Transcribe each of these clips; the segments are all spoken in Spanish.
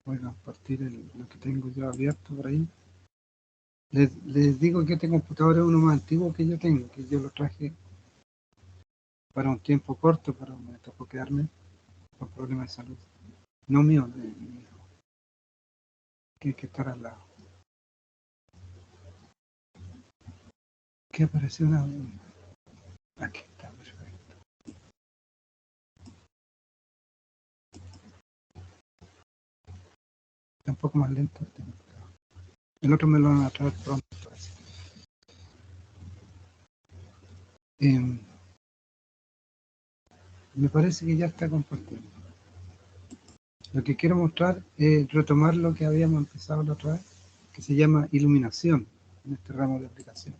Voy a compartir lo que tengo yo abierto por ahí. Les digo que este computador es uno más antiguo que yo tengo, que yo lo traje para un tiempo corto, pero me tocó quedarme por problemas de salud. No mío, de mi hijo, que hay que estar al lado. ¿Qué apareció una? Aquí está, perfecto. Está un poco más lento este computador. El otro me lo van a traer pronto. Me parece que ya está compartido. Lo que quiero mostrar es retomar lo que habíamos empezado la otra vez, que se llama iluminación en este ramo de aplicación.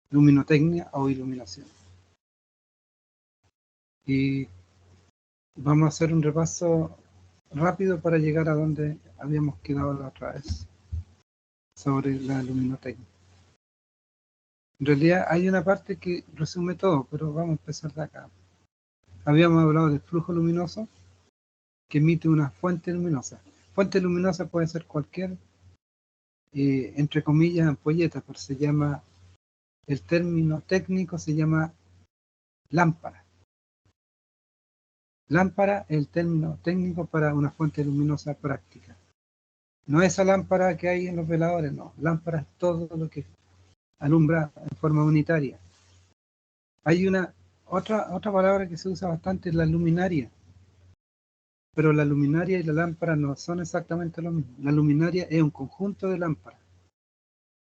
Luminotecnia o iluminación. Y vamos a hacer un repaso rápido para llegar a donde habíamos quedado la otra vez sobre la luminotecnia. En realidad hay una parte que resume todo, pero vamos a empezar de acá. Habíamos hablado del flujo luminoso que emite una fuente luminosa. Fuente luminosa puede ser cualquier, entre comillas, ampolleta, pero se llama, el término técnico se llama lámpara. Lámpara es el término técnico para una fuente luminosa práctica. No esa lámpara que hay en los veladores, no. Lámpara es todo lo que alumbra en forma unitaria. Hay una otra palabra que se usa bastante, es la luminaria. Pero la luminaria y la lámpara no son exactamente lo mismo. La luminaria es un conjunto de lámparas.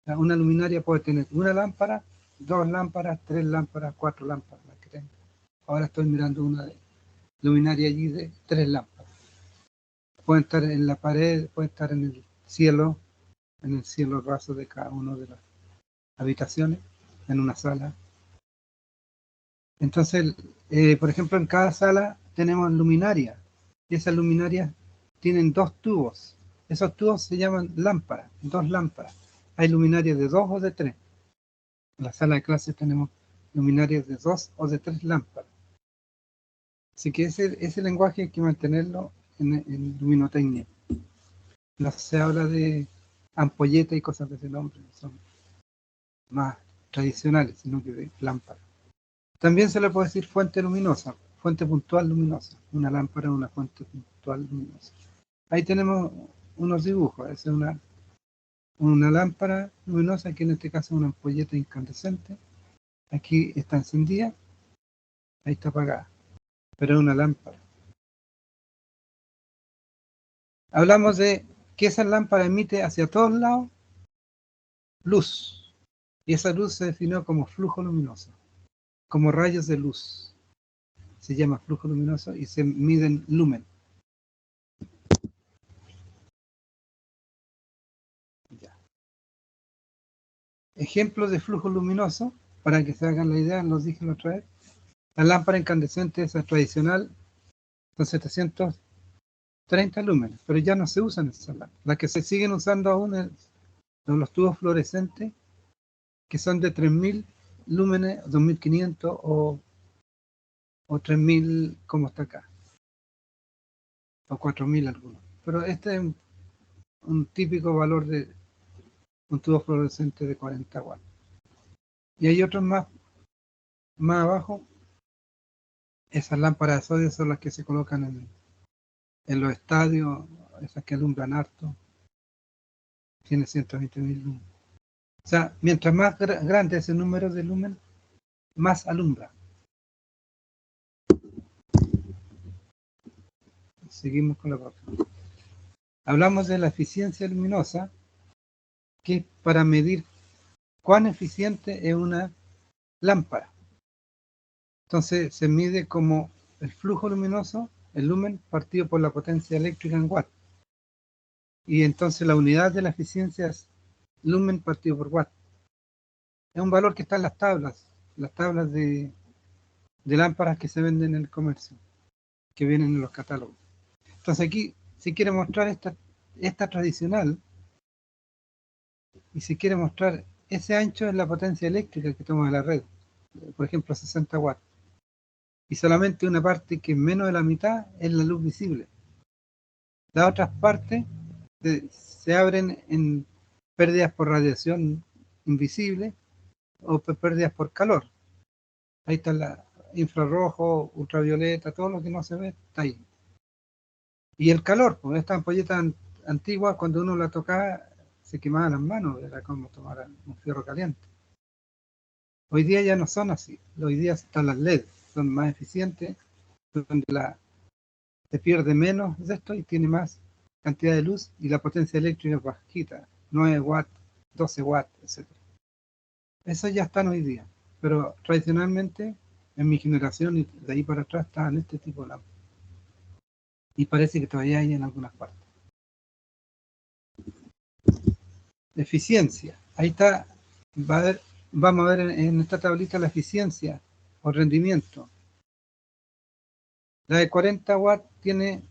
Una luminaria puede tener una lámpara, dos lámparas, tres lámparas, cuatro lámparas, las que tenga. Ahora estoy mirando una de luminaria allí de tres lámparas. Pueden estar en la pared, pueden estar en el cielo raso de cada una de las habitaciones, en una sala. Entonces, por ejemplo, en cada sala tenemos luminaria, y esas luminarias tienen dos tubos. Esos tubos se llaman lámparas, dos lámparas. Hay luminarias de dos o de tres. En la sala de clases tenemos luminarias de dos o de tres lámparas. Así que ese lenguaje hay que mantenerlo en luminotecnia. No se habla de ampolleta y cosas de ese nombre, son más tradicionales, sino que de lámpara. También se le puede decir fuente luminosa, fuente puntual luminosa. Una lámpara es una fuente puntual luminosa. Ahí tenemos unos dibujos. Esa es una lámpara luminosa, que en este caso es una ampolleta incandescente. Aquí está encendida, ahí está apagada, pero es una lámpara. Hablamos de que esa lámpara emite hacia todos lados luz, y esa luz se definió como flujo luminoso, como rayos de luz. Se llama flujo luminoso y se miden lumen. Ya. Ejemplos de flujo luminoso, para que se hagan la idea, los dije la otra vez. La lámpara incandescente, esa tradicional, son 730 lúmenes, pero ya no se usan esas lámparas. Las que se siguen usando aún son los tubos fluorescentes, que son de 3000 lúmenes, 2500 o 3000, como está acá, o 4000 algunos. Pero este es un típico valor de un tubo fluorescente de 40 watts. Y hay otros más abajo. Esas lámparas de sodio son las que se colocan en los estadios, esas que alumbran harto. Tiene 120.000 lúmenes. O sea, mientras más grande es el número de lumen, más alumbra. Seguimos con la próxima. Hablamos de la eficiencia luminosa, que es para medir cuán eficiente es una lámpara. Entonces se mide como el flujo luminoso, el lumen, partido por la potencia eléctrica en watt. Y entonces la unidad de la eficiencia es lumen partido por watt. Es un valor que está en las tablas de lámparas que se venden en el comercio, que vienen en los catálogos. Entonces aquí se quiere mostrar esta tradicional, y se quiere mostrar ese ancho en la potencia eléctrica que toma la red, por ejemplo 60 watts, y solamente una parte que es menos de la mitad es la luz visible. Las otras partes se abren en pérdidas por radiación invisible o pérdidas por calor. Ahí está la infrarrojo, ultravioleta, todo lo que no se ve está ahí. Y el calor, pues esta ampolleta antigua, cuando uno la tocaba, se quemaban las manos, era como tomar un fierro caliente. Hoy día ya no son así. Hoy día están las LED, son más eficientes, donde se pierde menos de esto y tiene más cantidad de luz y la potencia eléctrica es bajita, 9 watts, 12 watts, etc. Eso ya están hoy día, pero tradicionalmente en mi generación y de ahí para atrás estaban este tipo de lámparas. Y parece que todavía hay en algunas partes. Eficiencia. Ahí está, vamos a ver en esta tablita la eficiencia o rendimiento. La de 40 watts tiene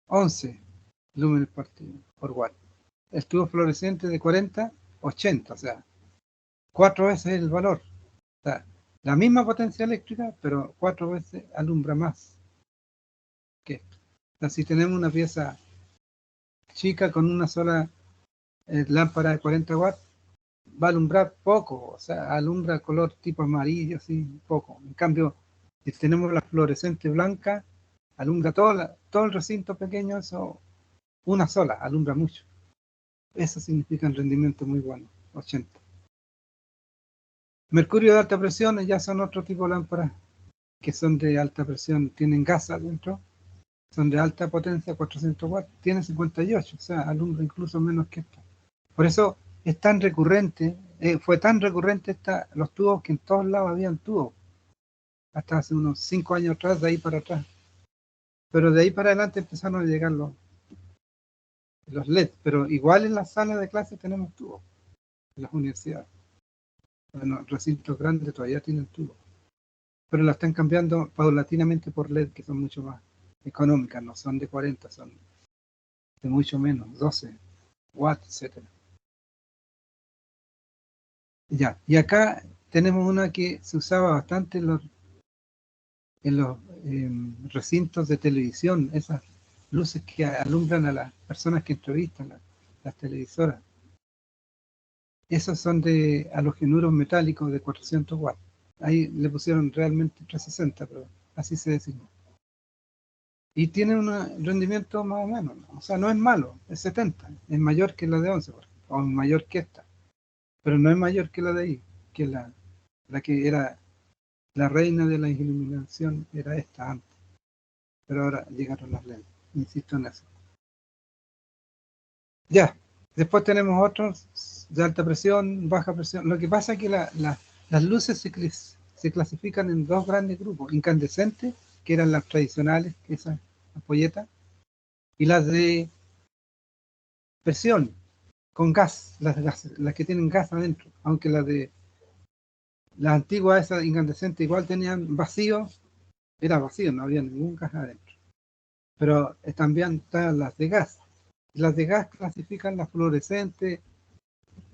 11 lúmenes por watt. El tubo fluorescente de 40, 80, o sea, 4 veces el valor. O sea, la misma potencia eléctrica, pero 4 veces alumbra más que esto. O sea, si tenemos una pieza chica con una sola lámpara de 40 watts, va a alumbrar poco, o sea, alumbra color tipo amarillo, así, poco. En cambio, si tenemos la fluorescente blanca, alumbra todo el recinto pequeño, eso, una sola, alumbra mucho. Eso significa un rendimiento muy bueno, 80. Mercurio de alta presión ya son otro tipo de lámparas que son de alta presión, tienen gas adentro, son de alta potencia, 400 watts, tienen 58, o sea, alumbra incluso menos que esto. Por eso es tan recurrente, fue tan recurrente los tubos que en todos lados habían tubos, hasta hace unos 5 años atrás, de ahí para atrás. Pero de ahí para adelante empezaron a llegar los LED, pero igual en las salas de clase tenemos tubos, en las universidades. Bueno, recintos grandes todavía tienen tubos, pero la están cambiando paulatinamente por LED, que son mucho más económicas, no son de 40, son de mucho menos, 12 watts, etc. Ya, y acá tenemos una que se usaba bastante en los recintos de televisión, esas luces que alumbran a las personas que entrevistan, las televisoras. Esos son de halogenuros metálicos de 400 watts. Ahí le pusieron realmente 360, pero así se designó. Y tiene un rendimiento más o menos, ¿no? O sea, no es malo, es 70, es mayor que la de 11, por ejemplo, o mayor que esta, pero no es mayor que la de ahí, que la que era la reina de la iluminación, era esta antes, pero ahora llegaron las LED, insisto en eso. Ya, después tenemos otros de alta presión, baja presión. Lo que pasa es que las luces se clasifican en dos grandes grupos, incandescentes, que eran las tradicionales, esas ampolletas, y las de presión, con gas, las que tienen gas adentro, aunque las antiguas, esas incandescentes, igual tenían vacío, era vacío, no había ningún gas adentro. Pero también están las de gas. Las de gas clasifican las fluorescentes,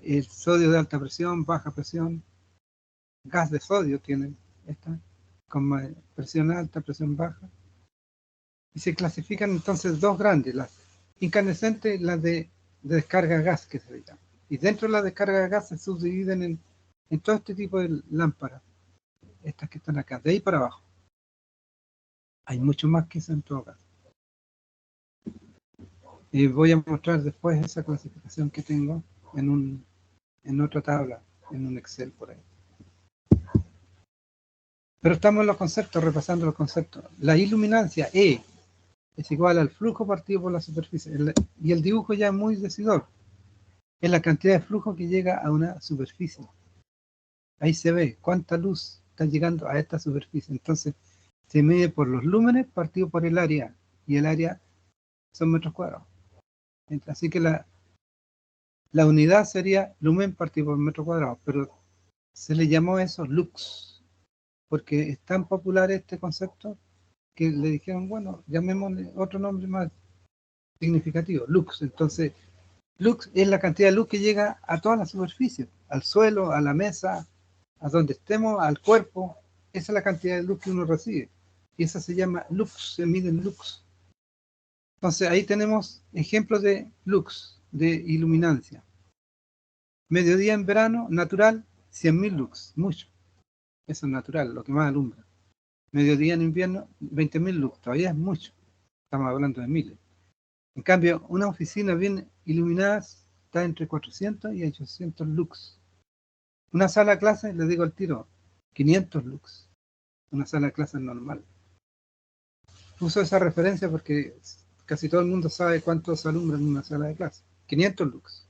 el sodio de alta presión, baja presión, gas de sodio tienen esta, con presión alta, presión baja. Y se clasifican entonces dos grandes, las incandescentes y las de descarga gas, que se llama. Y dentro de la descarga de gas se subdividen en todo este tipo de lámparas, estas que están acá, de ahí para abajo. Hay mucho más que eso en todo caso. Y voy a mostrar después esa clasificación que tengo en otra tabla, en un Excel por ahí. Pero estamos en los conceptos, repasando los conceptos. La iluminancia E es igual al flujo partido por la superficie. Y el dibujo ya es muy decidor. Es la cantidad de flujo que llega a una superficie. Ahí se ve cuánta luz está llegando a esta superficie. Entonces, se mide por los lúmenes partido por el área. Y el área son metros cuadrados. Así que la unidad sería lumen partido por metro cuadrado. Pero se le llamó eso lux. Porque es tan popular este concepto que le dijeron, bueno, llamémosle otro nombre más significativo, lux. Entonces, lux es la cantidad de luz que llega a toda la superficie, al suelo, a la mesa, a donde estemos, al cuerpo. Esa es la cantidad de luz que uno recibe. Y esa se llama lux, se mide en lux. Entonces ahí tenemos ejemplos de lux, de iluminancia. Mediodía en verano, natural, 100.000 lux, mucho. Eso es natural, lo que más alumbra. Mediodía en invierno, 20.000 lux, todavía es mucho. Estamos hablando de miles. En cambio, una oficina bien iluminada está entre 400 y 800 lux. Una sala de clase, les digo al tiro, 500 lux. Una sala de clase normal. Uso esa referencia porque casi todo el mundo sabe cuánto se alumbra en una sala de clase. 500 lux.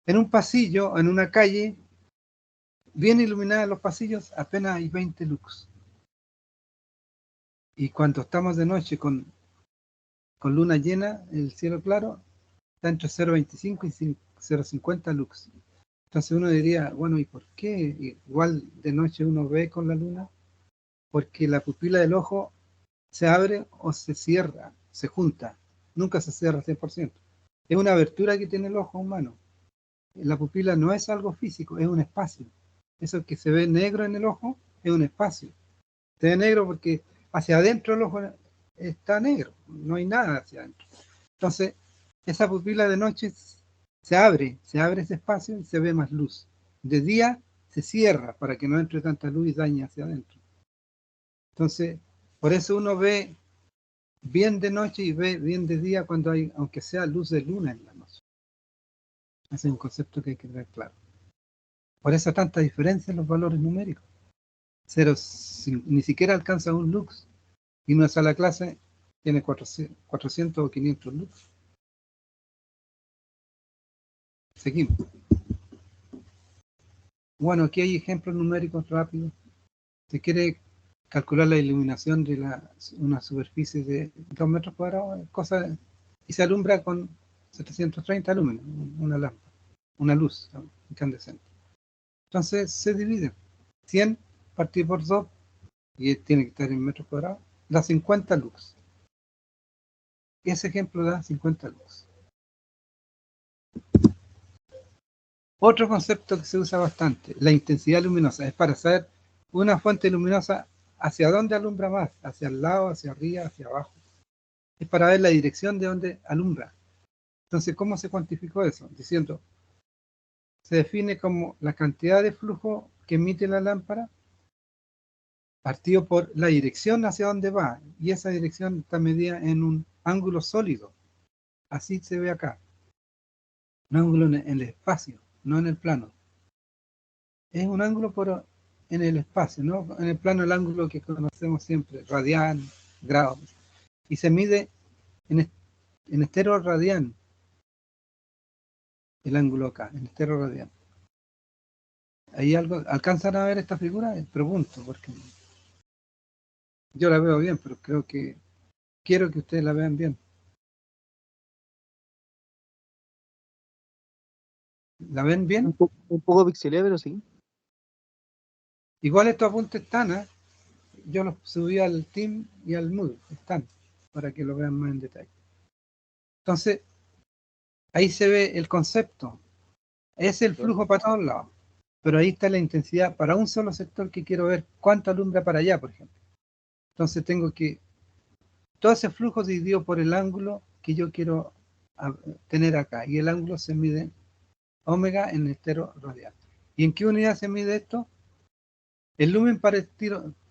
En un pasillo, en una calle, bien iluminada los pasillos, apenas hay 20 lux. Y cuando estamos de noche con luna llena, el cielo claro, está entre 0,25 y 0,50 lux. Entonces uno diría, bueno, ¿y por qué igual de noche uno ve con la luna? Porque la pupila del ojo se abre o se cierra, se junta, nunca se cierra 100%. Es una abertura que tiene el ojo humano. La pupila no es algo físico, es un espacio. Eso que se ve negro en el ojo es un espacio. Se ve negro porque hacia adentro el ojo está negro, no hay nada hacia adentro. Entonces, esa pupila de noche se abre ese espacio y se ve más luz. De día se cierra para que no entre tanta luz y dañe hacia adentro. Entonces, por eso uno ve bien de noche y ve bien de día cuando hay, aunque sea luz de luna en la noche. Ese es un concepto que hay que tener claro. Por eso tanta diferencia en los valores numéricos. Ni siquiera alcanza un lux. Y una sala de clase tiene 400 o 500 lux. Seguimos. Bueno, aquí hay ejemplos numéricos rápidos. Se quiere calcular la iluminación de una superficie de 2 metros cuadrados, y se alumbra con 730 lúmenes, una lámpara, una luz incandescente. Entonces se divide. 100 partido por 2, y tiene que estar en metros cuadrados, da 50 lux. Ese ejemplo da 50 lux. Otro concepto que se usa bastante, la intensidad luminosa, es para saber una fuente luminosa hacia dónde alumbra más, hacia el lado, hacia arriba, hacia abajo. Es para ver la dirección de donde alumbra. Entonces, ¿cómo se cuantificó eso? Diciendo, se define como la cantidad de flujo que emite la lámpara partido por la dirección hacia donde va, y esa dirección está medida en un ángulo sólido. Así se ve acá. Un ángulo en el espacio, no en el plano. Es un ángulo en el espacio, ¿no? En el plano el ángulo que conocemos siempre, radián, grados. Y se mide en estero radián, el ángulo acá, en estero radián. ¿Hay algo? ¿Alcanzan a ver esta figura? Pregunto, porque yo la veo bien, pero quiero que ustedes la vean bien. ¿La ven bien? Un poco pixelado, pero sí. Igual estos apuntes están, ¿eh? Yo los subí al Team y al Moodle, están, para que lo vean más en detalle. Entonces, ahí se ve el concepto. Es el flujo para todos lados, pero ahí está la intensidad para un solo sector que quiero ver cuánto alumbra para allá, por ejemplo. Entonces tengo que, todo ese flujo dividido por el ángulo que yo quiero tener acá, y el ángulo se mide omega en estero radial. ¿Y en qué unidad se mide esto? El lumen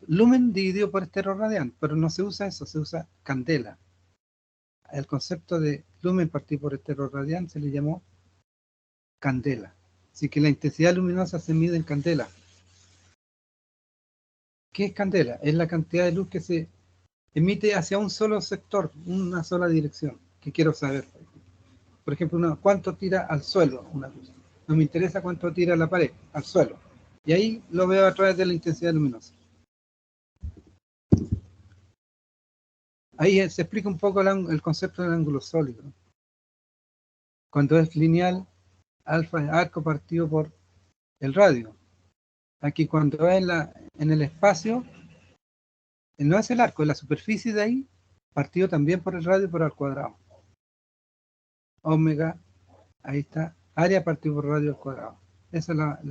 lumen dividido por estero radial, pero no se usa eso, se usa candela. El concepto de lumen partido por estero radial se le llamó candela. Así que la intensidad luminosa se mide en candela. ¿Qué es candela? Es la cantidad de luz que se emite hacia un solo sector, una sola dirección, que quiero saber. Por ejemplo, ¿cuánto tira al suelo una luz? No me interesa cuánto tira a la pared, al suelo. Y ahí lo veo a través de la intensidad luminosa. Ahí se explica un poco el concepto del ángulo sólido. Cuando es lineal, alfa es arco partido por el radio. Aquí cuando es en el espacio, no es el arco, es la superficie de ahí, partido también por el radio por al cuadrado. Omega, ahí está, área partido por radio al cuadrado. Esa es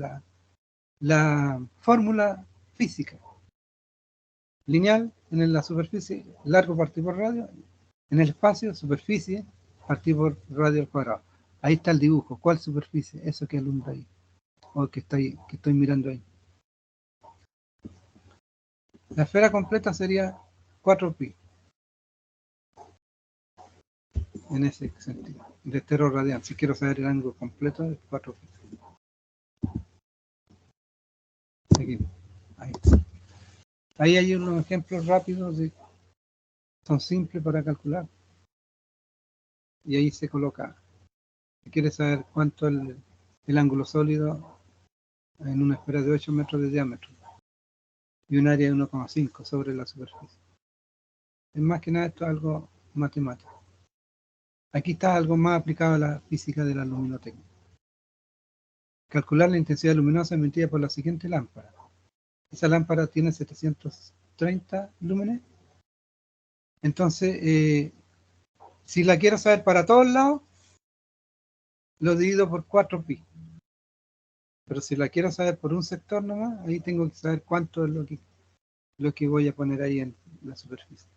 la fórmula física. Lineal en la superficie, largo partido por radio, En el espacio, superficie, partir por radio al cuadrado. Ahí está el dibujo. ¿Cuál superficie? Eso que alumbra ahí. O que estoy mirando ahí. La esfera completa sería 4pi. En ese sentido. De estero radial. Si quiero saber el ángulo completo, es 4pi. Seguimos. Ahí está. Ahí hay unos ejemplos rápidos. Son simples para calcular. Y ahí se coloca. Si quieres saber cuánto es el ángulo sólido en una esfera de 8 metros de diámetro y un área de 1,5 sobre la superficie. Es más que nada esto es algo matemático. Aquí está algo más aplicado a la física de la luminotecnia. Calcular la intensidad luminosa emitida por la siguiente lámpara. Esa lámpara tiene 730 lúmenes. Entonces, si la quiero saber para todos lados, lo divido por 4pi. Pero si la quiero saber por un sector nomás, ahí tengo que saber cuánto es lo que voy a poner ahí en la superficie.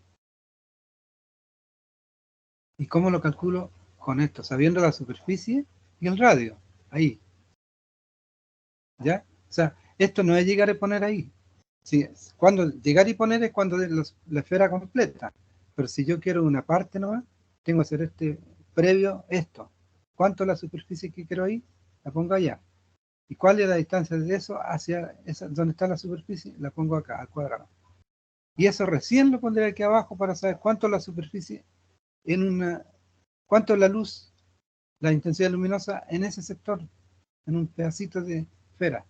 ¿Y cómo lo calculo? Con esto, sabiendo la superficie y el radio. Ahí. ¿Ya? O sea, esto no es llegar y poner ahí. Sí, cuando llegar y poner es cuando la esfera completa. Pero si yo quiero una parte nomás, tengo que hacer previo esto. ¿Cuánto es la superficie que quiero ahí? La pongo allá. ¿Y cuál es la distancia de eso hacia donde está la superficie? La pongo acá, al cuadrado. Y eso recién lo pondré aquí abajo para saber cuánto es la superficie cuánto es la luz, la intensidad luminosa en ese sector, en un pedacito de esfera.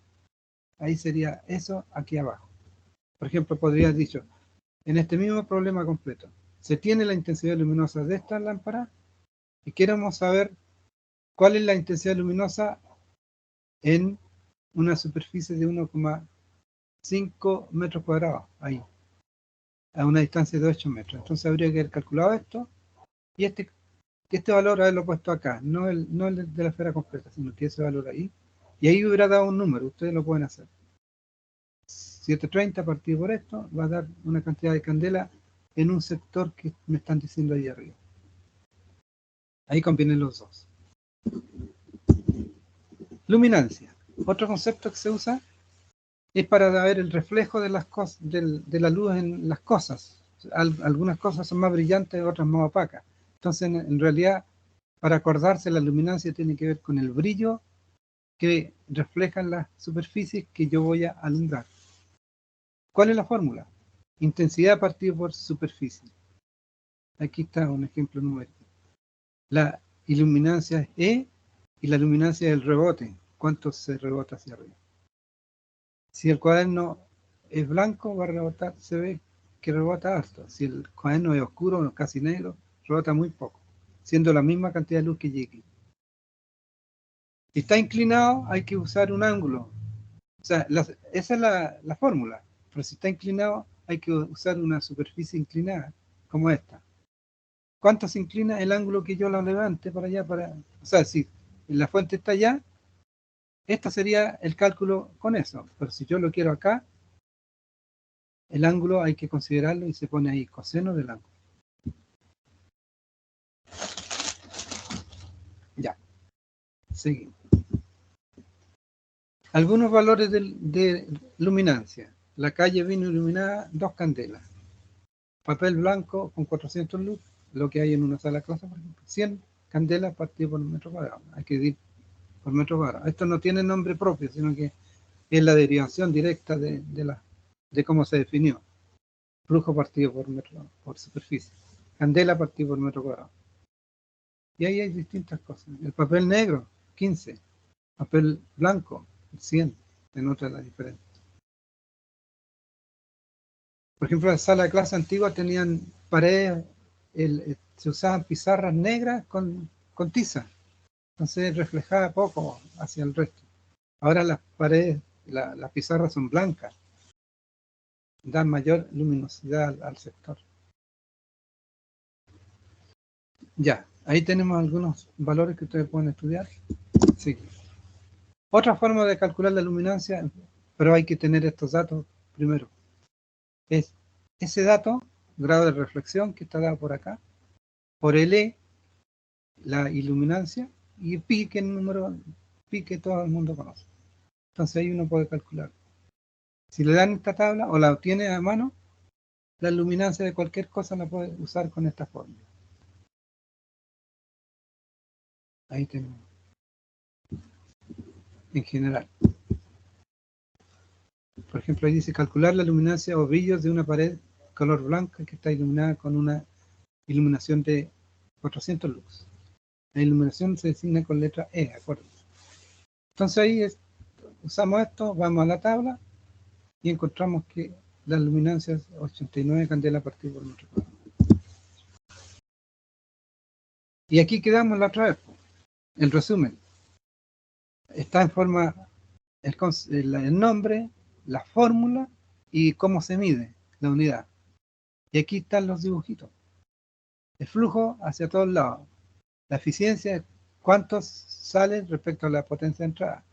Ahí sería eso aquí abajo. Por ejemplo, podría haber dicho, en este mismo problema completo, se tiene la intensidad luminosa de esta lámpara y queremos saber cuál es la intensidad luminosa en una superficie de 1,5 metros cuadrados, ahí, a una distancia de 8 metros. Entonces habría que haber calculado esto y este valor haberlo puesto acá, no el de la esfera completa, sino que ese valor ahí. Y ahí hubiera dado un número, ustedes lo pueden hacer. 730 partido por esto va a dar una cantidad de candela en un sector que me están diciendo ahí arriba. Ahí convienen los dos. Luminancia. Otro concepto que se usa es para ver el reflejo de las cosas, de la luz en las cosas. Algunas cosas son más brillantes, otras más opacas. Entonces, en realidad, para acordarse, la luminancia tiene que ver con el brillo que reflejan las superficies que yo voy a alumbrar. ¿Cuál es la fórmula? Intensidad partido por superficie. Aquí está un ejemplo numérico. La iluminancia es E y la luminancia es el rebote. ¿Cuánto se rebota hacia arriba? Si el cuaderno es blanco, va a rebotar, se ve que rebota alto. Si el cuaderno es oscuro o casi negro, rebota muy poco, siendo la misma cantidad de luz que llegue. Si está inclinado, hay que usar un ángulo. O sea, esa es la fórmula. Pero si está inclinado, hay que usar una superficie inclinada, como esta. ¿Cuánto se inclina el ángulo que yo la levante para allá? O sea, si la fuente está allá, este sería el cálculo con eso. Pero si yo lo quiero acá, el ángulo hay que considerarlo y se pone ahí, coseno del ángulo. Ya, seguimos. Algunos valores de luminancia. La calle vino iluminada, 2 candelas. Papel blanco con 400 luz, lo que hay en una sala de clase, por ejemplo. 100 candelas partido por metro cuadrado. Hay que dividir por metro cuadrado. Esto no tiene nombre propio, sino que es la derivación directa de cómo se definió. Flujo partido por superficie. Candela partido por metro cuadrado. Y ahí hay distintas cosas. El papel negro, 15. Papel blanco, 100. Denota la diferencia. Por ejemplo, en la sala de clase antigua tenían paredes, se usaban pizarras negras con tiza. Entonces reflejaba poco hacia el resto. Ahora las paredes, las pizarras son blancas. Dan mayor luminosidad al sector. Ya, ahí tenemos algunos valores que ustedes pueden estudiar. Sí. Otra forma de calcular la luminancia, pero hay que tener estos datos primero. Es ese dato, grado de reflexión que está dado por acá, por L, la iluminancia, y pi, que es el número, pi que todo el mundo conoce. Entonces ahí uno puede calcular. Si le dan esta tabla o la obtiene a mano, la luminancia de cualquier cosa la puede usar con esta fórmula. Ahí tenemos. En general. Por ejemplo, ahí dice calcular la luminancia o brillos de una pared color blanca que está iluminada con una iluminación de 400 lux. La iluminación se designa con letra E, acuérdense. Entonces ahí usamos esto, vamos a la tabla y encontramos que la luminancia es 89 candelas partido por metro cuadrado. Y aquí quedamos la otra vez. El resumen. Está en forma el nombre, la fórmula y cómo se mide la unidad. Y aquí están los dibujitos. El flujo hacia todos lados. La eficiencia, cuántos salen respecto a la potencia de entrada.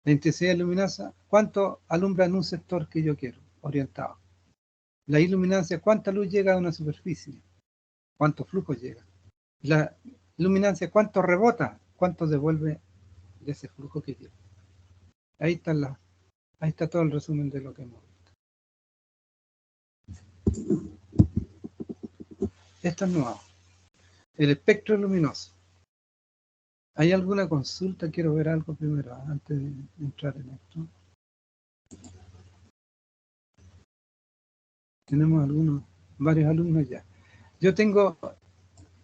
La intensidad luminosa, cuánto alumbra en un sector que yo quiero, orientado. La iluminancia, cuánta luz llega a una superficie, cuánto flujo llega. La luminancia, cuánto rebota, cuánto devuelve de ese flujo que llega. Ahí está todo el resumen de lo que hemos visto. Esto es nuevo. El espectro luminoso. ¿Hay alguna consulta? Quiero ver algo primero, antes de entrar en esto. Tenemos varios alumnos ya. Yo tengo,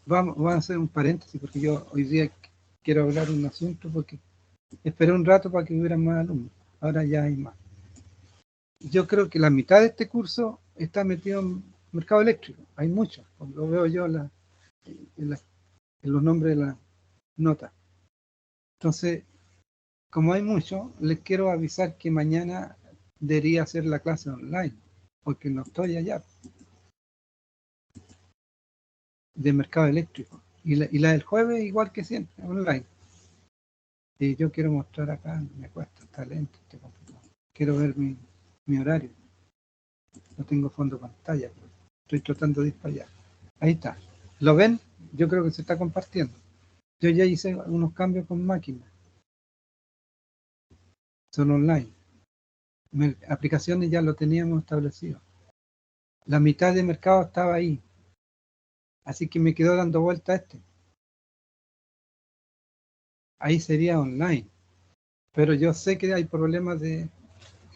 vamos a hacer un paréntesis, porque yo hoy día quiero hablar un asunto, porque esperé un rato para que hubieran más alumnos. Ahora ya hay más. Yo creo que la mitad de este curso está metido en mercado eléctrico. Hay muchos, lo veo yo en los nombres de las notas. Entonces, como hay mucho, les quiero avisar que mañana debería hacer la clase online, porque no estoy allá, de mercado eléctrico. Y la del jueves, igual que siempre, online. Y yo quiero mostrar acá, me cuesta, está lento este computador. Quiero ver mi horario. No tengo fondo de pantalla, pero estoy tratando de ir para allá. Ahí está. ¿Lo ven? Yo creo que se está compartiendo. Yo ya hice unos cambios con máquina. Son online. Aplicaciones ya lo teníamos establecido. La mitad de mercado estaba ahí. Así que me quedó dando vuelta este. Ahí sería online. Pero yo sé que hay problemas de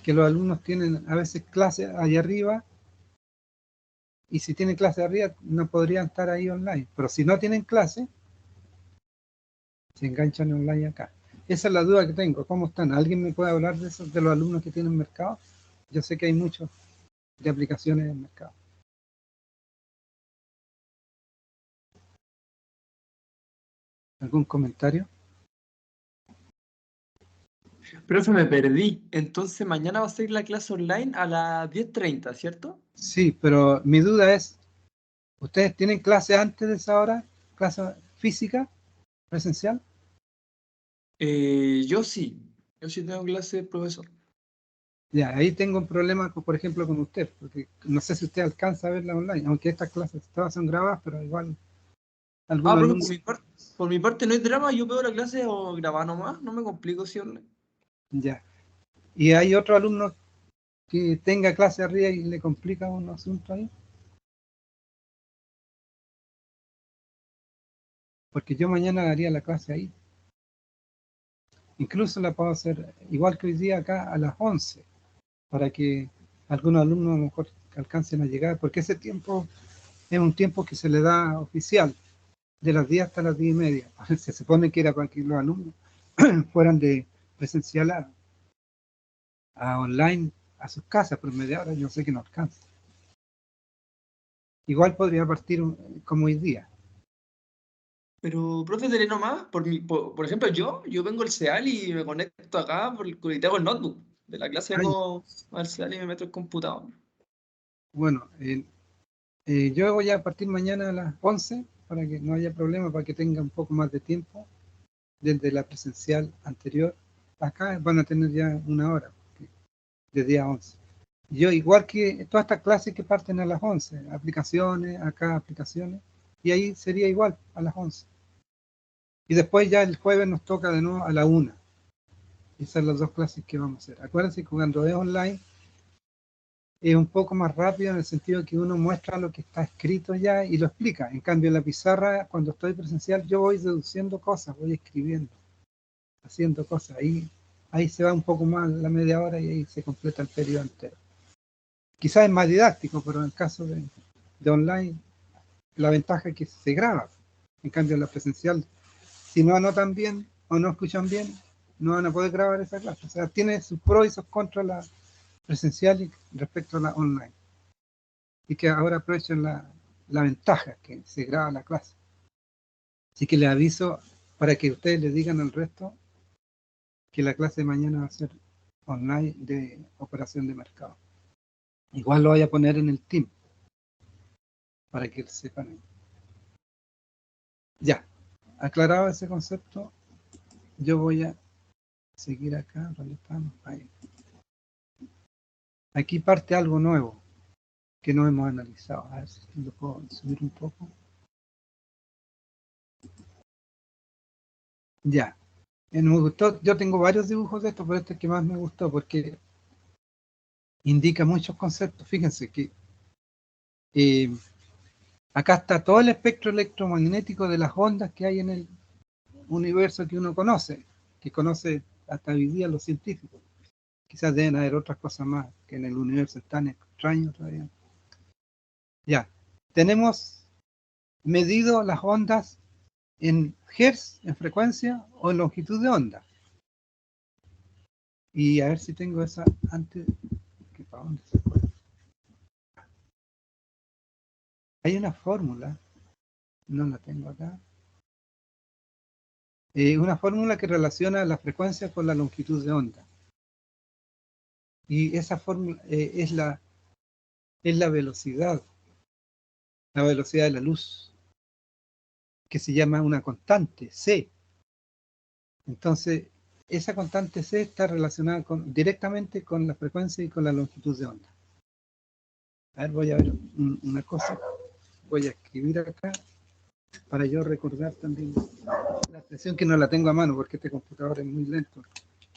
que los alumnos tienen a veces clases ahí arriba. Y si tienen clase arriba, no podrían estar ahí online. Pero si no tienen clase, se enganchan online acá. Esa es la duda que tengo. ¿Cómo están? ¿Alguien me puede hablar de eso, de los alumnos que tienen mercado? Yo sé que hay muchos de aplicaciones en mercado. ¿Algún comentario? Profe, me perdí. Entonces mañana va a ser la clase online a las 10:30, ¿cierto? Sí, pero mi duda es, ¿ustedes tienen clase antes de esa hora? ¿Clase física, presencial? Yo sí. Yo sí tengo clase, profesor. Ya, ahí tengo un problema, por ejemplo, con usted, porque no sé si usted alcanza a verla online, aunque estas clases todas son grabadas, pero igual algunos Profe, alumnos... por mi parte no hay drama, yo veo la clase o grabar nomás, no me complico si online. Ya. ¿Y hay otro alumno que tenga clase arriba y le complica un asunto ahí? Porque yo mañana daría la clase ahí. Incluso la puedo hacer igual que hoy día acá a las 11, para que algunos alumnos a lo mejor alcancen a llegar, porque ese tiempo es un tiempo que se le da oficial, de las 10 hasta las 10:30. Se supone que era para que los alumnos fueran de presencial a online a sus casas, pero media hora yo sé que no alcanza. Igual podría partir como hoy día. Pero, profe, diré nomás, por ejemplo, yo vengo al CEAL y me conecto acá y te hago el notebook. De la clase Ay, vengo al CEAL y me meto el computador. bueno, yo voy a partir mañana a las 11 para que no haya problema, para que tenga un poco más de tiempo. Desde la presencial anterior, acá van a tener ya una hora, de día 11. Yo, igual que todas estas clases que parten a las 11, aplicaciones, acá aplicaciones, Y ahí sería igual, a las 11. Y después ya el jueves nos toca de nuevo a la 1. Esas son las dos clases que vamos a hacer. Acuérdense que cuando es online es un poco más rápido en el sentido que uno muestra lo que está escrito ya y lo explica. En cambio, en la pizarra, cuando estoy presencial, yo voy deduciendo cosas, voy escribiendo, haciendo cosas. Ahí se va un poco más la media hora y ahí se completa el periodo entero. Quizás es más didáctico, pero en el caso de online, la ventaja es que se graba. En cambio, en la presencial, si no anotan bien o no escuchan bien, no van a poder grabar esa clase. O sea, tiene sus pros y sus contras la presencial respecto a la online. Y que ahora aprovechen la ventaja que se graba la clase. Así que les aviso para que ustedes le digan al resto que la clase de mañana va a ser online de operación de mercado. Igual lo voy a poner en el team para que sepan. Ya, aclarado ese concepto, yo voy a seguir acá. ¿Dónde estamos? Ahí. Aquí parte algo nuevo que no hemos analizado. A ver si lo puedo subir un poco. Ya. Me gustó. Yo tengo varios dibujos de esto, pero este es el que más me gustó porque indica muchos conceptos. Fíjense que acá está todo el espectro electromagnético de las ondas que hay en el universo que uno conoce, que conoce hasta hoy día los científicos. Quizás deben haber otras cosas más que en el universo están extraños todavía. Ya, tenemos medido las ondas en hertz, en frecuencia o en longitud de onda. Y a ver si tengo esa antes. ¿Para dónde se fue? Hay una fórmula, no la tengo acá. Una fórmula que relaciona la frecuencia con la longitud de onda. Y esa fórmula es la velocidad de la luz, que se llama una constante, C. Entonces, esa constante C está relacionada directamente con la frecuencia y con la longitud de onda. A ver, voy a ver una cosa. Voy a escribir acá para yo recordar también la expresión, que no la tengo a mano porque este computador es muy lento.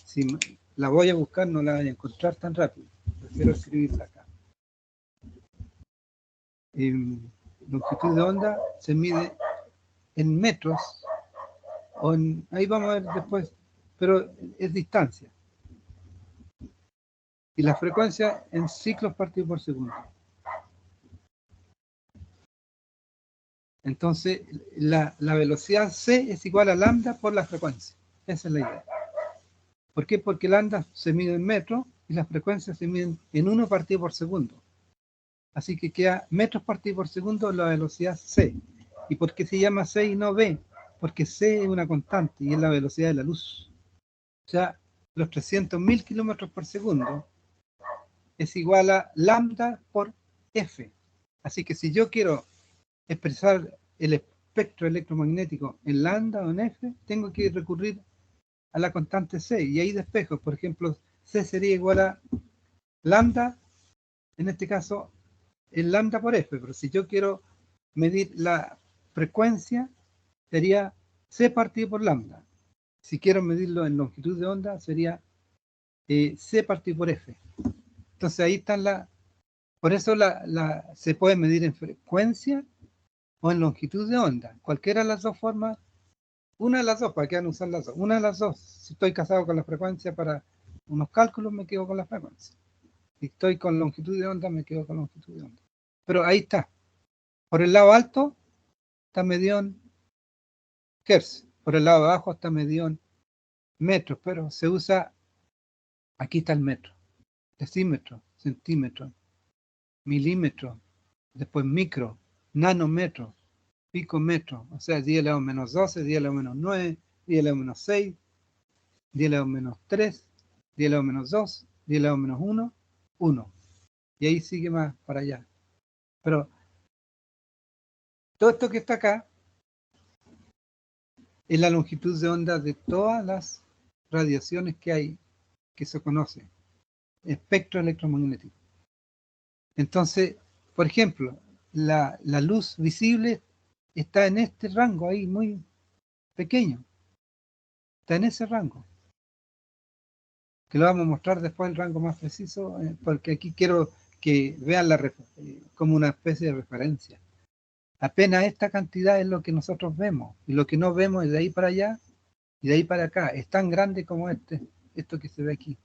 Si la voy a buscar, no la voy a encontrar tan rápido. Prefiero escribirla acá. Longitud de onda se mide en metros, ahí vamos a ver después, pero es distancia. Y la frecuencia en ciclos partidos por segundo. Entonces, la velocidad c es igual a lambda por la frecuencia. Esa es la idea. ¿Por qué? Porque lambda se mide en metros y las frecuencias se miden en 1 partido por segundo. Así que queda metros partido por segundo la velocidad c. ¿Y por qué se llama c y no v? Porque c es una constante y es la velocidad de la luz. O sea, los 300.000 kilómetros por segundo es igual a lambda por f. Así que si yo quiero expresar el espectro electromagnético en lambda o en f, tengo que recurrir a la constante c, y ahí despejo. Por ejemplo, c sería igual a lambda, en este caso, el lambda por f, pero si yo quiero medir la frecuencia, sería c partido por lambda. Si quiero medirlo en longitud de onda, sería c partido por f. Entonces ahí están por eso se puede medir en frecuencia o en longitud de onda. Cualquiera de las dos formas, una de las dos, ¿para qué van a usar las dos? Una de las dos. Si estoy casado con la frecuencia para unos cálculos, me quedo con la frecuencia. Si estoy con longitud de onda, me quedo con longitud de onda. Pero ahí está. Por el lado alto está medido en hertz. Por el lado de abajo está medido en metros, pero se usa, aquí está el metro, decímetro, centímetro, milímetro, después micro, nanómetro, picometro, o sea, 10 elevado a menos 12, 10 elevado a menos 9, 10 elevado a menos 6, 10 elevado a menos 3, 10 elevado a menos 2, 10 elevado a menos 1, 1. Y ahí sigue más para allá. Pero todo esto que está acá es la longitud de onda de todas las radiaciones que hay, que se conoce, espectro electromagnético. Entonces, por ejemplo, la luz visible está en este rango ahí, muy pequeño. Está en ese rango. Que lo vamos a mostrar después el rango más preciso, porque aquí quiero que vean como una especie de referencia. Apenas esta cantidad es lo que nosotros vemos, y lo que no vemos es de ahí para allá y de ahí para acá. Es tan grande como esto que se ve aquí.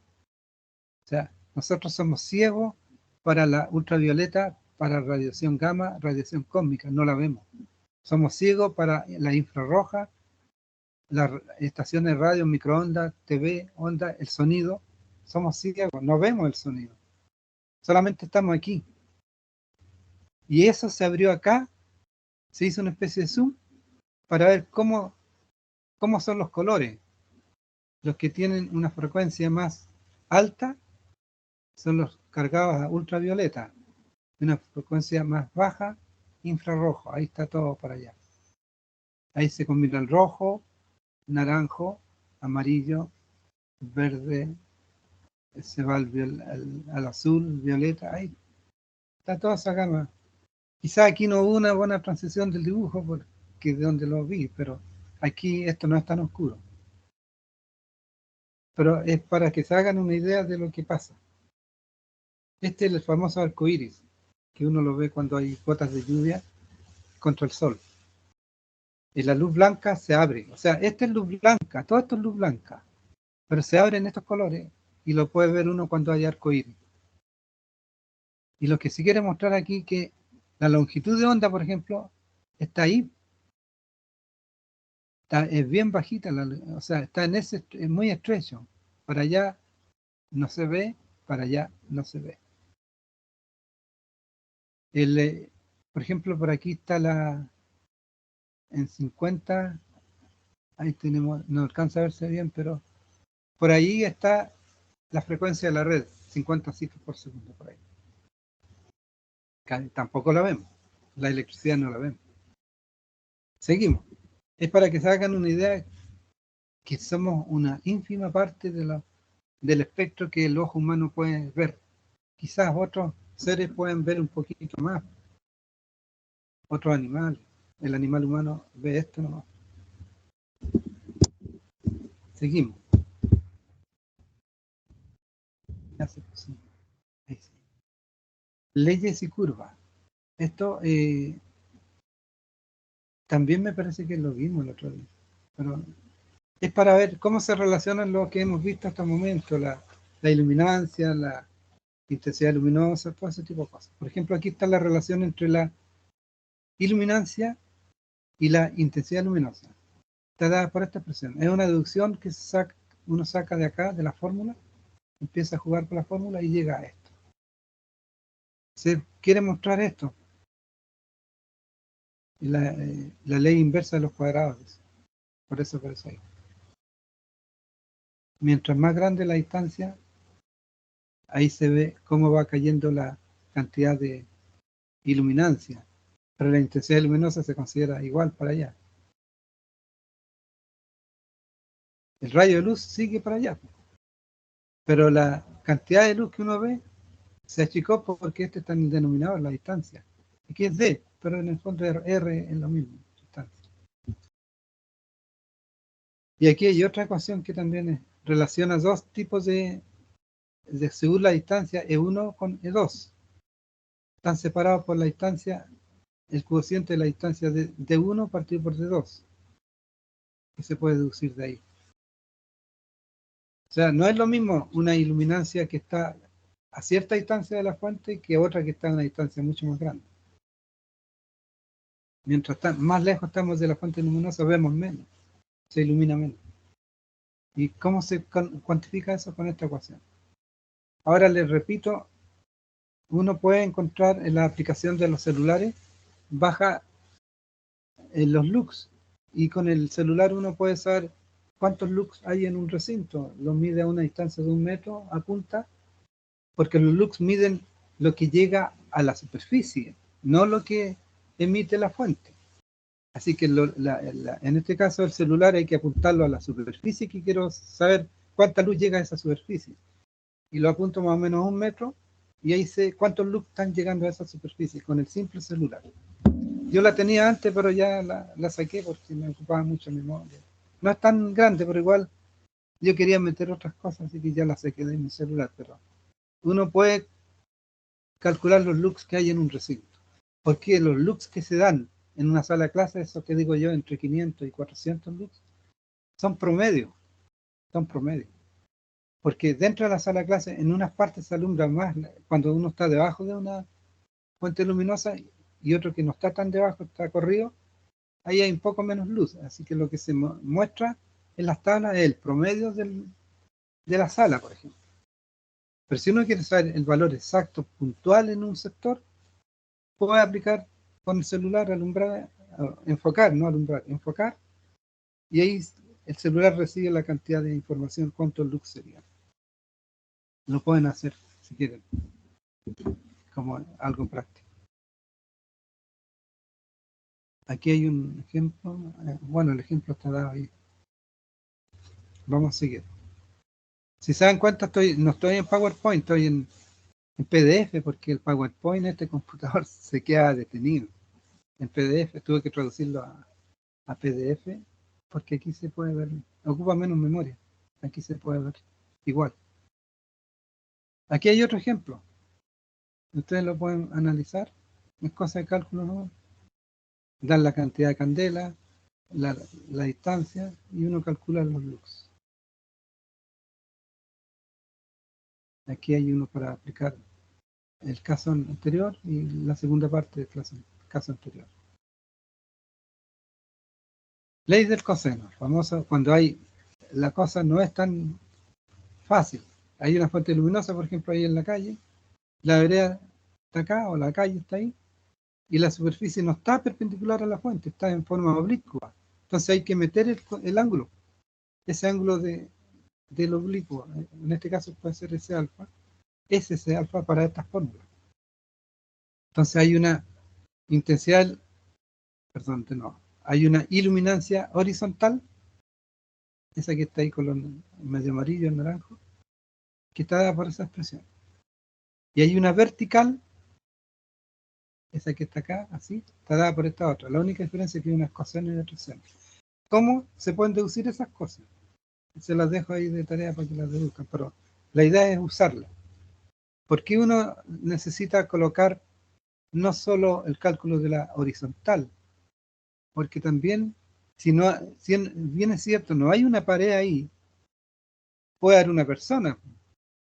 O sea, nosotros somos ciegos para la ultravioleta, para radiación gamma, radiación cósmica, no la vemos. Somos ciegos para la infrarroja, las estaciones de radio, microondas, TV, onda, el sonido. Somos ciegos, no vemos el sonido. Solamente estamos aquí. Y eso se abrió acá, se hizo una especie de zoom para ver cómo son los colores. Los que tienen una frecuencia más alta son los cargados a ultravioleta. Una frecuencia más baja, infrarrojo. Ahí está todo para allá. Ahí se combina el rojo, naranjo, amarillo, verde, se va al azul, violeta. Ahí está toda esa gama. Quizá aquí no hubo una buena transición del dibujo porque de donde lo vi, pero aquí esto no es tan oscuro. Pero es para que se hagan una idea de lo que pasa. Este es el famoso arco iris, que uno lo ve cuando hay gotas de lluvia contra el sol. Y la luz blanca se abre. O sea, esta es luz blanca, todo esto es luz blanca. Pero se abren estos colores y lo puede ver uno cuando hay arco iris. Y lo que sí quiere mostrar aquí que la longitud de onda, por ejemplo, está ahí. Es bien bajita, o sea, está en ese, es muy estrecho. Para allá no se ve, para allá no se ve. Por ejemplo, por aquí está en 50, ahí tenemos, no alcanza a verse bien, pero por ahí está la frecuencia de la red, 50 ciclos por segundo, por ahí. Tampoco la vemos, la electricidad no la vemos. Seguimos. Es para que se hagan una idea que somos una ínfima parte del espectro que el ojo humano puede ver. Quizás otros seres pueden ver un poquito más, otros animales. El animal humano ve esto nomás. Seguimos. Leyes y curvas. Esto también me parece que lo vimos el otro día. Pero es para ver cómo se relacionan lo que hemos visto hasta el momento, la iluminancia, la intensidad luminosa, todo ese tipo de cosas. Por ejemplo, aquí está la relación entre la iluminancia y la intensidad luminosa. Está dada por esta expresión. Es una deducción que uno saca de acá, de la fórmula, empieza a jugar con la fórmula y llega a esto. Se quiere mostrar esto. La ley inversa de los cuadrados. Por eso aparece ahí. Mientras más grande la distancia, ahí se ve cómo va cayendo la cantidad de iluminancia. Pero la intensidad luminosa se considera igual para allá. El rayo de luz sigue para allá. Pero la cantidad de luz que uno ve se achicó porque este está en el denominador, la distancia. Aquí es D, pero en el fondo R es lo mismo, distancia. Y aquí hay otra ecuación que también relaciona dos tipos según la distancia, E1 con E2. Están separados por la distancia, el cociente de la distancia de D1 partido por D2. Que se puede deducir de ahí. O sea, no es lo mismo una iluminancia que está a cierta distancia de la fuente que otra que está a una distancia mucho más grande. Mientras más lejos estamos de la fuente luminosa, vemos menos, se ilumina menos. ¿Y cómo se cuantifica eso? Con esta ecuación. Ahora les repito, uno puede encontrar en la aplicación de los celulares, baja los lux, y con el celular uno puede saber cuántos lux hay en un recinto. Los mide a una distancia de 1 metro, apunta, porque los lux miden lo que llega a la superficie, no lo que emite la fuente. Así que en este caso el celular hay que apuntarlo a la superficie, que quiero saber cuánta luz llega a esa superficie. Y lo apunto más o menos a 1 metro, y ahí sé cuántos lux están llegando a esa superficie con el simple celular. Yo la tenía antes, pero ya la saqué porque me ocupaba mucha memoria. No es tan grande, pero igual yo quería meter otras cosas, así que ya la saqué de mi celular. Pero uno puede calcular los looks que hay en un recinto. Porque los looks que se dan en una sala de clase, eso que digo yo, entre 500 y 400 looks, son promedio. Son promedio. Porque dentro de la sala de clase, en unas partes se alumbra más cuando uno está debajo de una fuente luminosa y otro que no está tan debajo, está corrido, ahí hay un poco menos luz. Así que lo que se muestra en las tablas es el promedio de la sala, por ejemplo. Pero si uno quiere saber el valor exacto, puntual en un sector, puede aplicar con el celular, alumbrar, enfocar, no alumbrar, enfocar, y ahí el celular recibe la cantidad de información, cuántos lux serían. Lo pueden hacer si quieren, como algo práctico. Aquí hay un ejemplo, bueno, el ejemplo está dado ahí. Vamos a seguir. Si se dan cuenta, no estoy en PowerPoint, estoy en PDF, porque el PowerPoint en este computador se queda detenido. En PDF tuve que traducirlo a PDF, porque aquí se puede ver, ocupa menos memoria. Aquí se puede ver igual. Aquí hay otro ejemplo. Ustedes lo pueden analizar. Es cosa de cálculo, ¿no? Dan la cantidad de candela, la distancia, y uno calcula los lux. Aquí hay uno para aplicar el caso anterior y la segunda parte del caso anterior. Ley del coseno, famoso cuando la cosa no es tan fácil. Hay una fuente luminosa, por ejemplo, ahí en la calle, la vereda está acá o la calle está ahí, y la superficie no está perpendicular a la fuente, está en forma oblicua. Entonces hay que meter el ángulo, ese ángulo del oblicuo, en este caso puede ser ese alfa, es ese alfa para estas fórmulas. Entonces hay una intensidad, perdón, no, hay una iluminancia horizontal, esa que está ahí con los medio amarillo y naranjo, que está dada por esa expresión. Y hay una vertical, esa que está acá, así, está dada por esta otra. La única diferencia es que hay unas coseno y otras seno. ¿Cómo se pueden deducir esas cosas? Se las dejo ahí de tarea para que las deduzcan, pero la idea es usarlas. ¿Por qué uno necesita colocar no solo el cálculo de la horizontal? Porque también, si bien es cierto, no hay una pared ahí, puede haber una persona.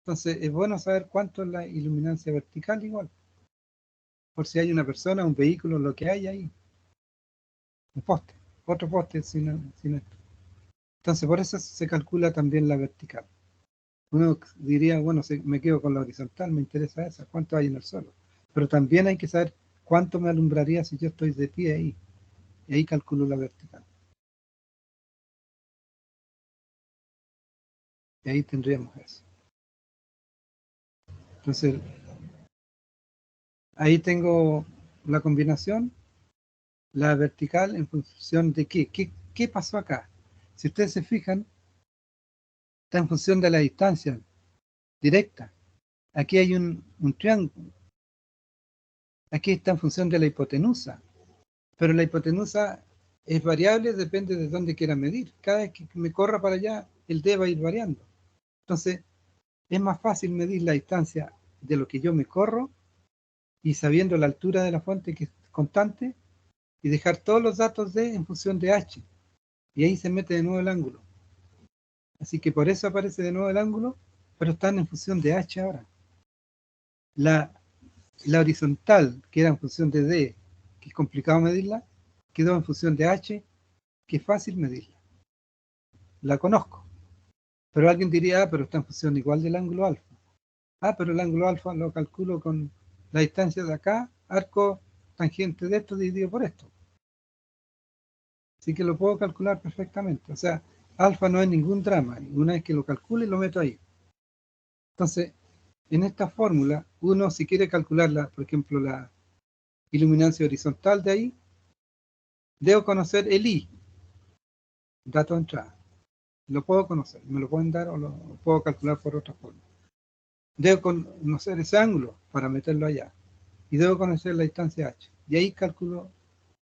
Entonces es bueno saber cuánto es la iluminancia vertical igual. Por si hay una persona, un vehículo, lo que hay ahí. Un poste, otro poste sin esto. Entonces por eso se calcula también la vertical. Uno diría, bueno, si me quedo con la horizontal, me interesa esa, cuánto hay en el suelo. Pero también hay que saber cuánto me alumbraría si yo estoy de pie ahí. Y ahí calculo la vertical. Y ahí tendríamos eso. Entonces, ahí tengo la combinación, la vertical en función de qué. ¿Qué pasó acá? Si ustedes se fijan, está en función de la distancia directa. Aquí hay un triángulo. Aquí está en función de la hipotenusa. Pero la hipotenusa es variable, depende de dónde quiera medir. Cada vez que me corra para allá, el D va a ir variando. Entonces, es más fácil medir la distancia de lo que yo me corro y sabiendo la altura de la fuente que es constante y dejar todos los datos D en función de H. Y ahí se mete de nuevo el ángulo. Así que por eso aparece de nuevo el ángulo, pero están en función de H ahora. La horizontal, que era en función de D, que es complicado medirla, quedó en función de H, que es fácil medirla. La conozco. Pero alguien diría, pero está en función igual del ángulo alfa. Pero el ángulo alfa lo calculo con la distancia de acá, arco tangente de esto dividido por esto. Así que lo puedo calcular perfectamente. O sea, alfa no es ningún drama. Una vez que lo calcule, lo meto ahí. Entonces, en esta fórmula, uno si quiere calcularla, por ejemplo, la iluminancia horizontal de ahí, debo conocer el I, dato de entrada. Lo puedo conocer, me lo pueden dar o lo puedo calcular por otra forma. Debo conocer ese ángulo para meterlo allá. Y debo conocer la distancia H. Y ahí calculo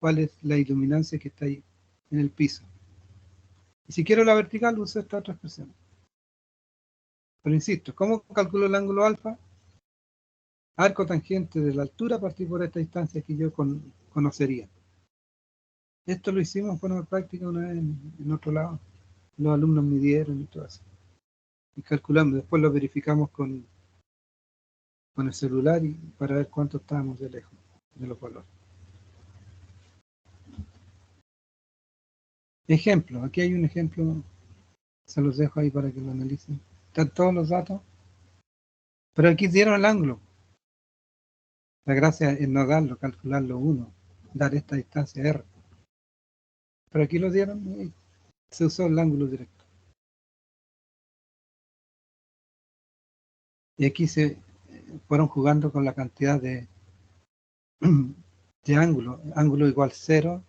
cuál es la iluminancia que está ahí en el piso. Y si quiero la vertical, uso esta otra expresión. Pero insisto, ¿cómo calculo el ángulo alfa? Arco tangente de la altura a partir por esta distancia que yo conocería. Esto lo hicimos en forma práctica una vez en otro lado. Los alumnos midieron y todo eso. Y calculamos, después lo verificamos con el celular y para ver cuánto estábamos de lejos de los valores. Ejemplo, aquí hay un ejemplo, se los dejo ahí para que lo analicen. Están todos los datos, pero aquí dieron el ángulo. La gracia es no darlo, calcularlo uno, dar esta distancia R. Pero aquí lo dieron y se usó el ángulo directo. Y aquí se fueron jugando con la cantidad de ángulo. Ángulo igual 0.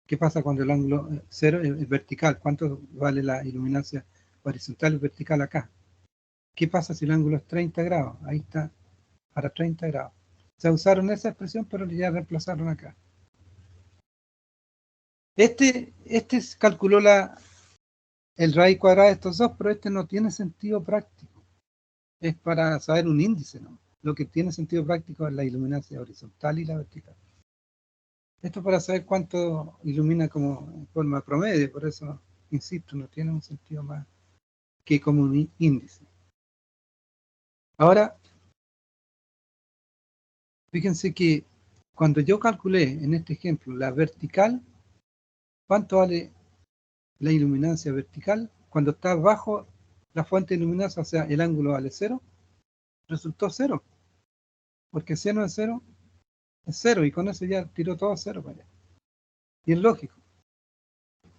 ¿Qué pasa cuando el ángulo 0 es vertical? ¿Cuánto vale la iluminancia horizontal y vertical acá? ¿Qué pasa si el ángulo es 30 grados? Ahí está, para 30 grados. Se usaron esa expresión, pero ya reemplazaron acá. Este calculó el raíz cuadrada de estos dos, pero este no tiene sentido práctico. Es para saber un índice, ¿no? Lo que tiene sentido práctico es la iluminancia horizontal y la vertical. Esto para saber cuánto ilumina como en forma promedio, por eso, insisto, no tiene un sentido más que como un índice. Ahora, fíjense que cuando yo calculé en este ejemplo la vertical, ¿cuánto vale la iluminancia vertical? Cuando está bajo la fuente luminosa, o sea, el ángulo vale 0, resultó 0. Porque seno de 0 es 0 y con eso ya tiró todo 0 para allá. Y es lógico.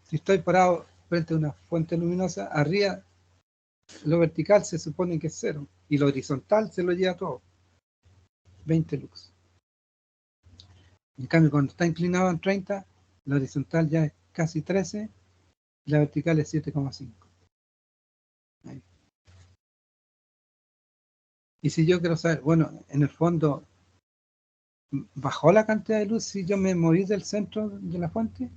Si estoy parado frente a una fuente luminosa, arriba lo vertical se supone que es 0 y lo horizontal se lo lleva todo. 20 lux. En cambio, cuando está inclinado en 30, la horizontal ya es casi 13 y la vertical es 7,5. Y si yo quiero saber, bueno, en el fondo, ¿bajó la cantidad de luz si yo me moví del centro de la fuente?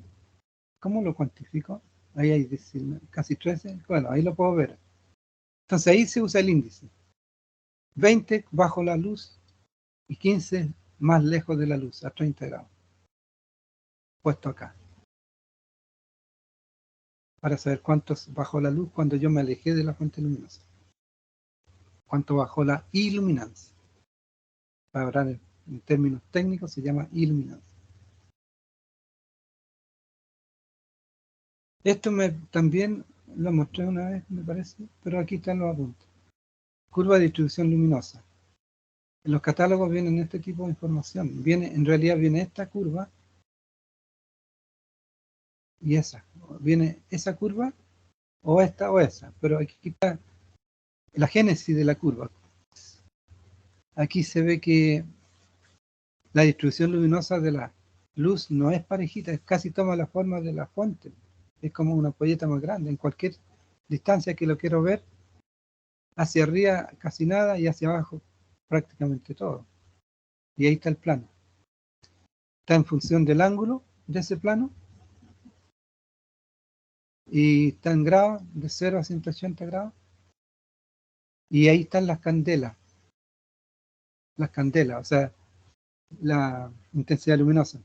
¿Cómo lo cuantifico? Ahí hay casi 13. Bueno, ahí lo puedo ver. Entonces ahí se usa el índice. 20 bajo la luz y 15 más lejos de la luz, a 30 grados. Puesto acá. Para saber cuánto bajó la luz cuando yo me alejé de la fuente luminosa. Cuánto bajó la iluminancia. Para hablar en términos técnicos se llama iluminancia. Esto también lo mostré una vez, me parece, pero aquí están los apuntes. Curva de distribución luminosa. En los catálogos vienen este tipo de información. En realidad viene esta curva y esa. Viene esa curva o esta o esa. Pero aquí está la génesis de la curva. Aquí se ve que la distribución luminosa de la luz no es parejita, casi toma la forma de la fuente. Es como una ampolleta más grande. En cualquier distancia que lo quiero ver, hacia arriba casi nada y hacia abajo prácticamente todo. Y ahí está el plano. Está en función del ángulo de ese plano y está en grados de 0 a 180 grados. Y ahí están las candelas. Las candelas, o sea, la intensidad luminosa.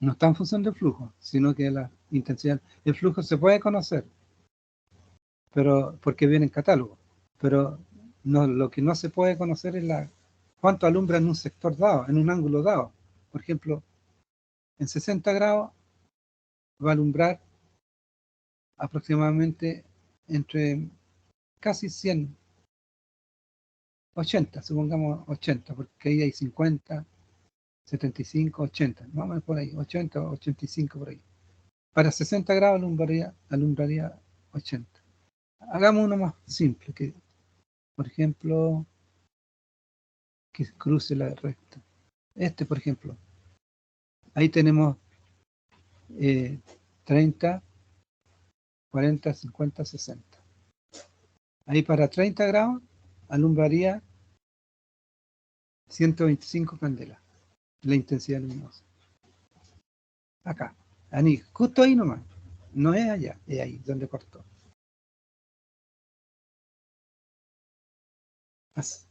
No está en función del flujo, sino que la intensidad. El flujo se puede conocer, pero porque viene en catálogo. Pero no, lo que no se puede conocer es cuánto alumbra en un sector dado, en un ángulo dado. Por ejemplo, en 60 grados va a alumbrar aproximadamente entre casi 100, 80, supongamos 80, porque ahí hay 50, 75, 80, vamos por ahí, 80, 85 por ahí. Para 60 grados alumbraría 80. Hagamos uno más simple, que por ejemplo, que cruce la recta. Este, por ejemplo, ahí tenemos 30, 40, 50, 60. Ahí para 30 grados alumbraría 125 candelas, la intensidad luminosa. acá, ahí, justo ahí nomás. No es allá, es ahí donde cortó. Así.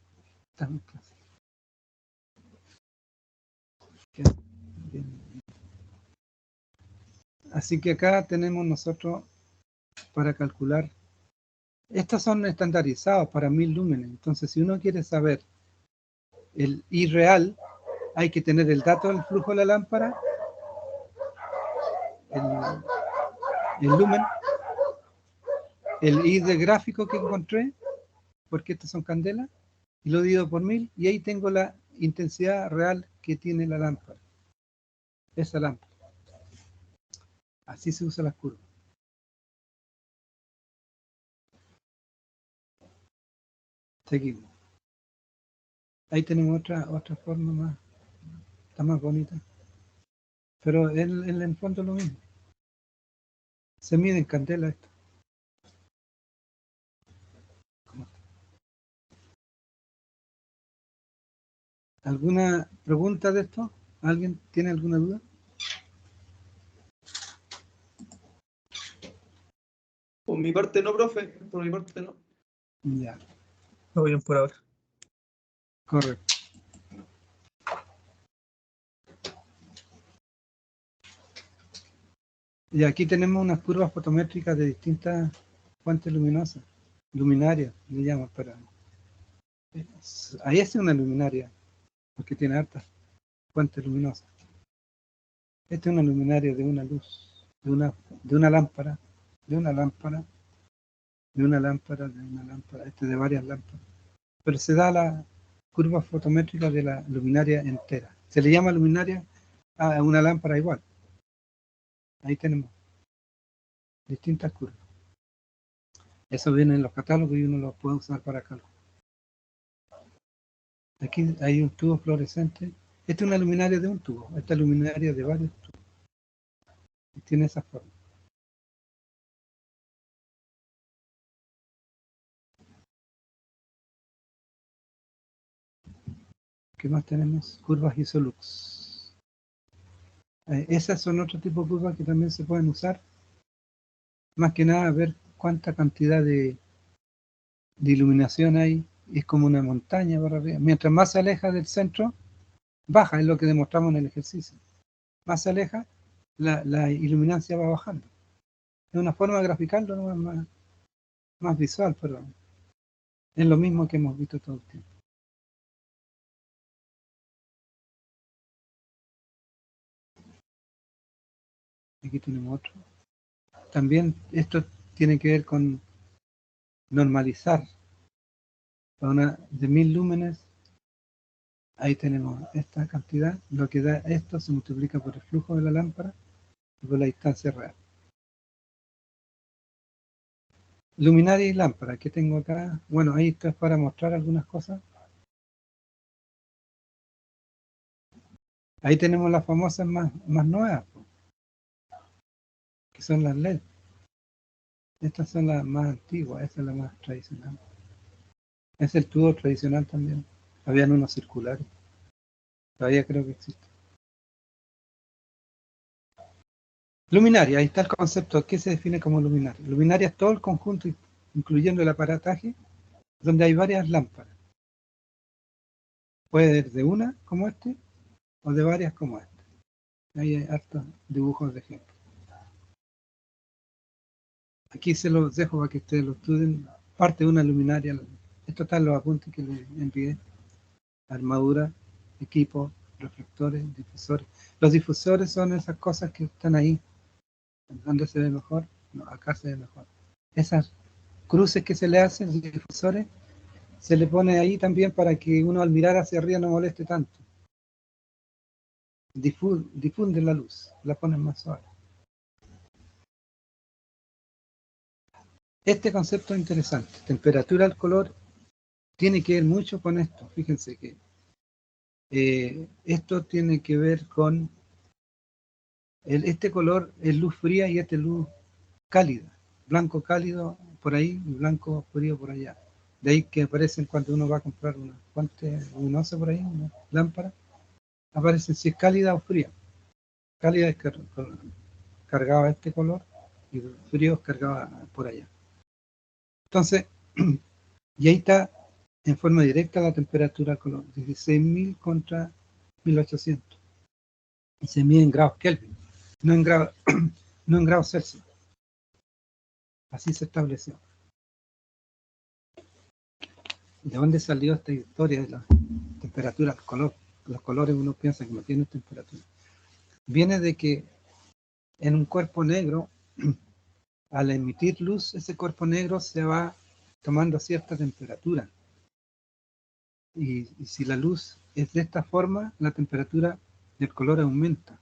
Así que acá tenemos nosotros para calcular. Estos son estandarizados para 1000 lúmenes. Entonces, si uno quiere saber el I real, hay que tener el dato del flujo de la lámpara, el lumen, el I de gráfico que encontré, porque estos son candelas, y lo divido por 1000, y ahí tengo la intensidad real que tiene la lámpara. Esa lámpara. Así se usa las curvas. Seguimos. Ahí tenemos otra forma más, está más bonita. Pero en el fondo es lo mismo. Se mide en candela esto. ¿Alguna pregunta de esto? ¿Alguien tiene alguna duda? Por mi parte no, profe. Por mi parte no. Ya. Todo bien por ahora. Correcto. Y aquí tenemos unas curvas fotométricas de distintas fuentes luminosas, luminarias, le llaman, para... Ahí es una luminaria, porque tiene hartas fuentes luminosas. Esta es una luminaria de una luz, de una lámpara, de una lámpara, de una lámpara, de una lámpara, de varias lámparas. Pero se da la curva fotométrica de la luminaria entera. Se le llama luminaria a una lámpara igual. Ahí tenemos distintas curvas. Eso viene en los catálogos y uno lo puede usar para cálculo. Aquí hay un tubo fluorescente. Esta es una luminaria de un tubo. Esta es luminaria de varios tubos. Y tiene esa forma. ¿Qué más tenemos? Curvas Isolux. Esas son otro tipo de curvas que también se pueden usar. Más que nada ver cuánta cantidad de iluminación hay. Es como una montaña para arriba. Mientras más se aleja del centro, baja, es lo que demostramos en el ejercicio. Más se aleja, la iluminancia va bajando. Es una forma de graficarlo, ¿no? más visual, pero es lo mismo que hemos visto todo el tiempo. Aquí tenemos otro. También esto tiene que ver con normalizar. Para de 1000 lúmenes, ahí tenemos esta cantidad. Lo que da esto se multiplica por el flujo de la lámpara y por la distancia real. Luminaria y lámpara, ¿qué tengo acá? Bueno, ahí esto es para mostrar algunas cosas. Ahí tenemos las famosas más nuevas, que son las LED. Estas son las más antiguas, esta es la más tradicional. Es el tubo tradicional también. Habían unos circulares. Todavía creo que existe. Luminaria, ahí está el concepto. ¿Qué se define como luminaria? Luminaria es todo el conjunto, incluyendo el aparataje, donde hay varias lámparas. Puede ser de una, como este, o de varias como este. Ahí hay hartos dibujos de ejemplo. Aquí se los dejo para que ustedes lo estudien. Parte de una luminaria. Esto está en los apuntes que les envié. Armadura, equipo, reflectores, difusores. Los difusores son esas cosas que están ahí. ¿Dónde se ve mejor? No, acá se ve mejor. Esas cruces que se le hacen, los difusores, se le pone ahí también para que uno al mirar hacia arriba no moleste tanto. Difunde la luz, la ponen más suave. Este concepto es interesante. Temperatura al color tiene que ver mucho con esto. Fíjense que esto tiene que ver con este color es luz fría y este es luz cálida. Blanco cálido por ahí y blanco frío por allá. De ahí que aparecen cuando uno va a comprar una fuente luminosa por ahí, una lámpara, aparecen si es cálida o fría. Cálida es cargaba este color y frío cargaba por allá. Entonces, y ahí está en forma directa la temperatura color, 16.000 contra 1.800. Y se mide en grados Kelvin, no en grados Celsius. Así se estableció. ¿De dónde salió esta historia de la temperatura del color? Los colores uno piensa que no tienen temperatura. Viene de que en un cuerpo negro, al emitir luz, ese cuerpo negro se va tomando cierta temperatura. Y si la luz es de esta forma, la temperatura del color aumenta.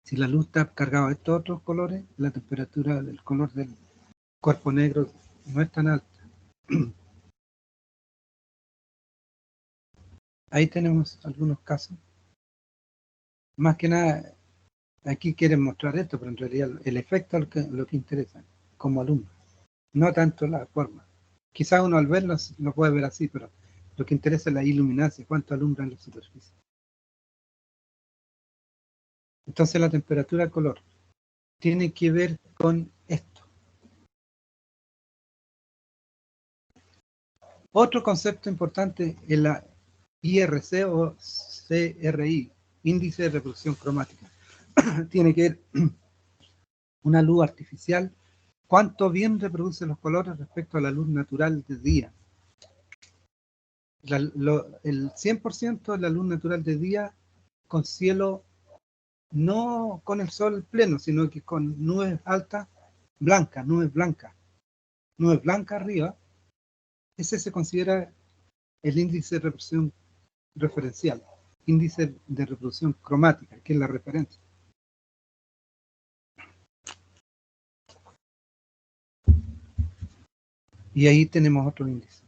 Si la luz está cargada de estos otros colores, la temperatura del color del cuerpo negro no es tan alta. Ahí tenemos algunos casos. Más que nada, aquí quieren mostrar esto, pero en realidad el efecto es lo que interesa, como alumbra. No tanto la forma. Quizás uno al verlo lo puede ver así, pero lo que interesa es la iluminancia, cuánto alumbra en la superficie. Entonces la temperatura color tiene que ver con esto. Otro concepto importante es la IRC o CRI, índice de reproducción cromática. Tiene que ver una luz artificial, cuánto bien reproduce los colores respecto a la luz natural de día. El 100% de la luz natural de día con cielo, no con el sol pleno, sino que con nubes altas, blancas, nubes blancas arriba. Ese se considera el índice de reproducción referencial, índice de reproducción cromática, que es la referencia. Y ahí tenemos otro índice.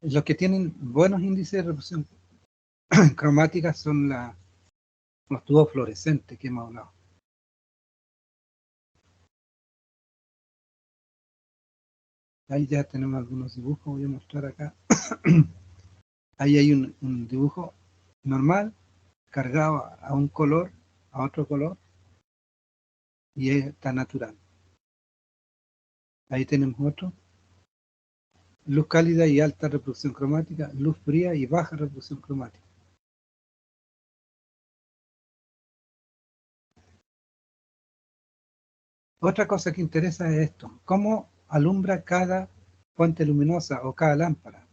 Los que tienen buenos índices de reproducción cromática son los tubos fluorescentes que hemos hablado. Ahí ya tenemos algunos dibujos, voy a mostrar acá. Ahí hay un dibujo normal, cargado a un color, a otro color, y está natural. Ahí tenemos otro. Luz cálida y alta reproducción cromática, luz fría y baja reproducción cromática. Otra cosa que interesa es esto, cómo alumbra cada fuente luminosa o cada lámpara.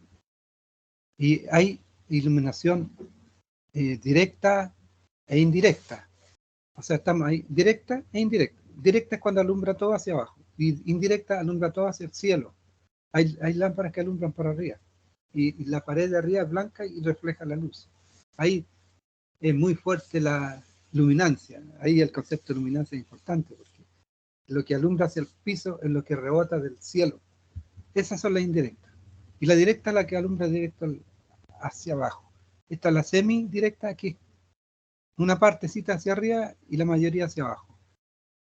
Y hay iluminación directa e indirecta. O sea, estamos ahí, directa e indirecta. Directa es cuando alumbra todo hacia abajo, y indirecta alumbra todo hacia el cielo. Hay lámparas que alumbran por arriba, y la pared de arriba es blanca y refleja la luz. Ahí es muy fuerte la luminancia. Ahí el concepto de luminancia es importante, porque lo que alumbra hacia el piso es lo que rebota del cielo. Esas son las indirectas. Y la directa es la que alumbra directo hacia abajo. Esta es la semi-directa, aquí una partecita hacia arriba y la mayoría hacia abajo.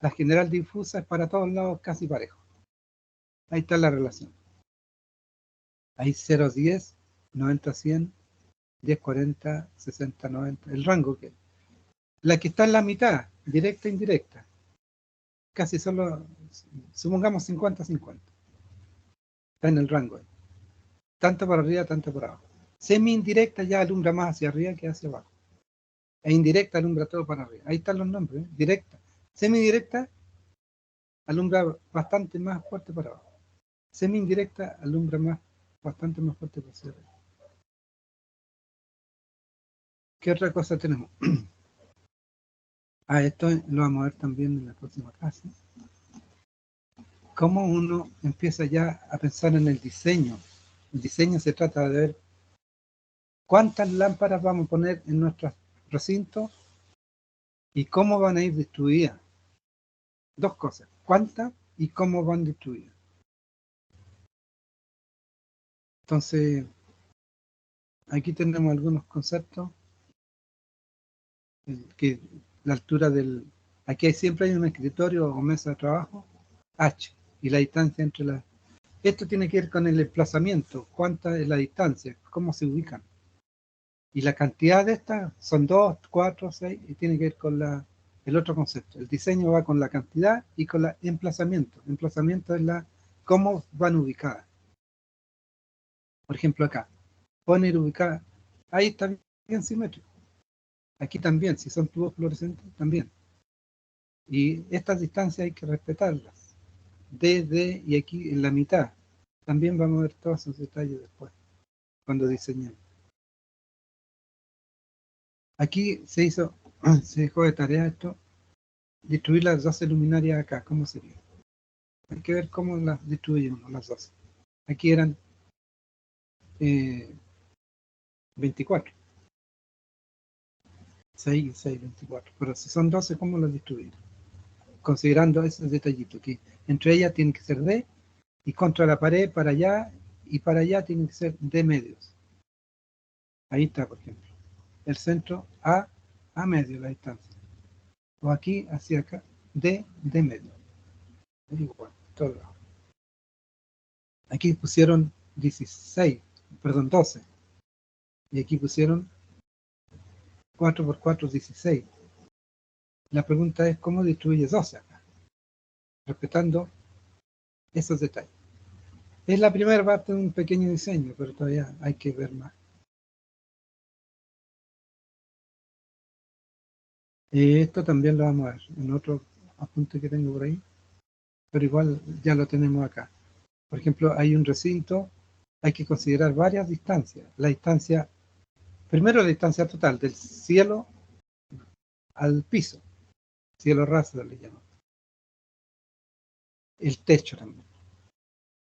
La general difusa es para todos lados casi parejo. Ahí está la relación. Hay 0, 10, 90, 100, 10, 40, 60, 90. El rango que la que está en la mitad, directa e indirecta. Casi solo, supongamos 50, 50. Está en el rango. Tanto para arriba, tanto para abajo. Semi-indirecta ya alumbra más hacia arriba que hacia abajo. E indirecta alumbra todo para arriba. Ahí están los nombres. Directa. Semi-directa alumbra bastante más fuerte para abajo. Semi-indirecta alumbra bastante más fuerte para hacia arriba. ¿Qué otra cosa tenemos? Esto lo vamos a ver también en la próxima clase. Cómo uno empieza ya a pensar en el diseño. El diseño se trata de ver cuántas lámparas vamos a poner en nuestros recintos y cómo van a ir distribuidas. Dos cosas, cuántas y cómo van distribuidas. Entonces, aquí tenemos algunos conceptos. Que la altura aquí siempre hay un escritorio o mesa de trabajo, H, y la distancia entre las... Esto tiene que ver con el desplazamiento, cuánta es la distancia, cómo se ubican. Y la cantidad de estas son 2, 4, 6, y tiene que ver con el otro concepto. El diseño va con la cantidad y con el emplazamiento. Emplazamiento es cómo van ubicadas. Por ejemplo, acá, poner ubicada, ahí está bien simétrico. Aquí también, si son tubos fluorescentes, también. Y estas distancias hay que respetarlas. D, y aquí en la mitad. También vamos a ver todos esos detalles después, cuando diseñemos. Aquí se dejó de tarea esto, distribuir las 12 luminarias acá, ¿cómo sería? Hay que ver cómo las distribuimos, las 12. Aquí eran 24. 6, 6, 24. Pero si son 12, ¿cómo las distribuir? Considerando ese detallito, que entre ellas tienen que ser D, y contra la pared para allá, y para allá tienen que ser D medios. Ahí está, por ejemplo. El centro A medio la distancia. O aquí hacia acá, D medio. Es igual, todo lado. Aquí pusieron 16, perdón, 12. Y aquí pusieron 4 por 4, 16. La pregunta es, ¿cómo distribuyes 12 acá? Respetando esos detalles. Es la primera parte de un pequeño diseño, pero todavía hay que ver más. Esto también lo vamos a ver en otro apunte que tengo por ahí, pero igual ya lo tenemos acá. Por ejemplo, hay un recinto, hay que considerar varias distancias. La distancia, primero la distancia total del cielo al piso, cielo raso le llaman. El techo también.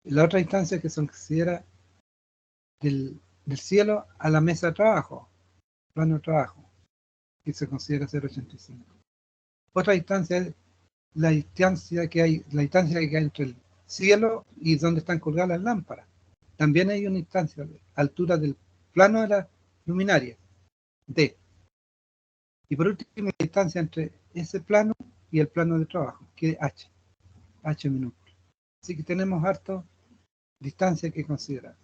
La otra distancia que se considera del cielo a la mesa de trabajo, plano de trabajo, que se considera 0,85. Otra distancia es la distancia que hay entre el cielo y donde están colgadas las lámparas. También hay una distancia, altura del plano de la luminaria, D. Y por último, la distancia entre ese plano y el plano de trabajo, que es H minúsculo. Así que tenemos harto distancia que considerar.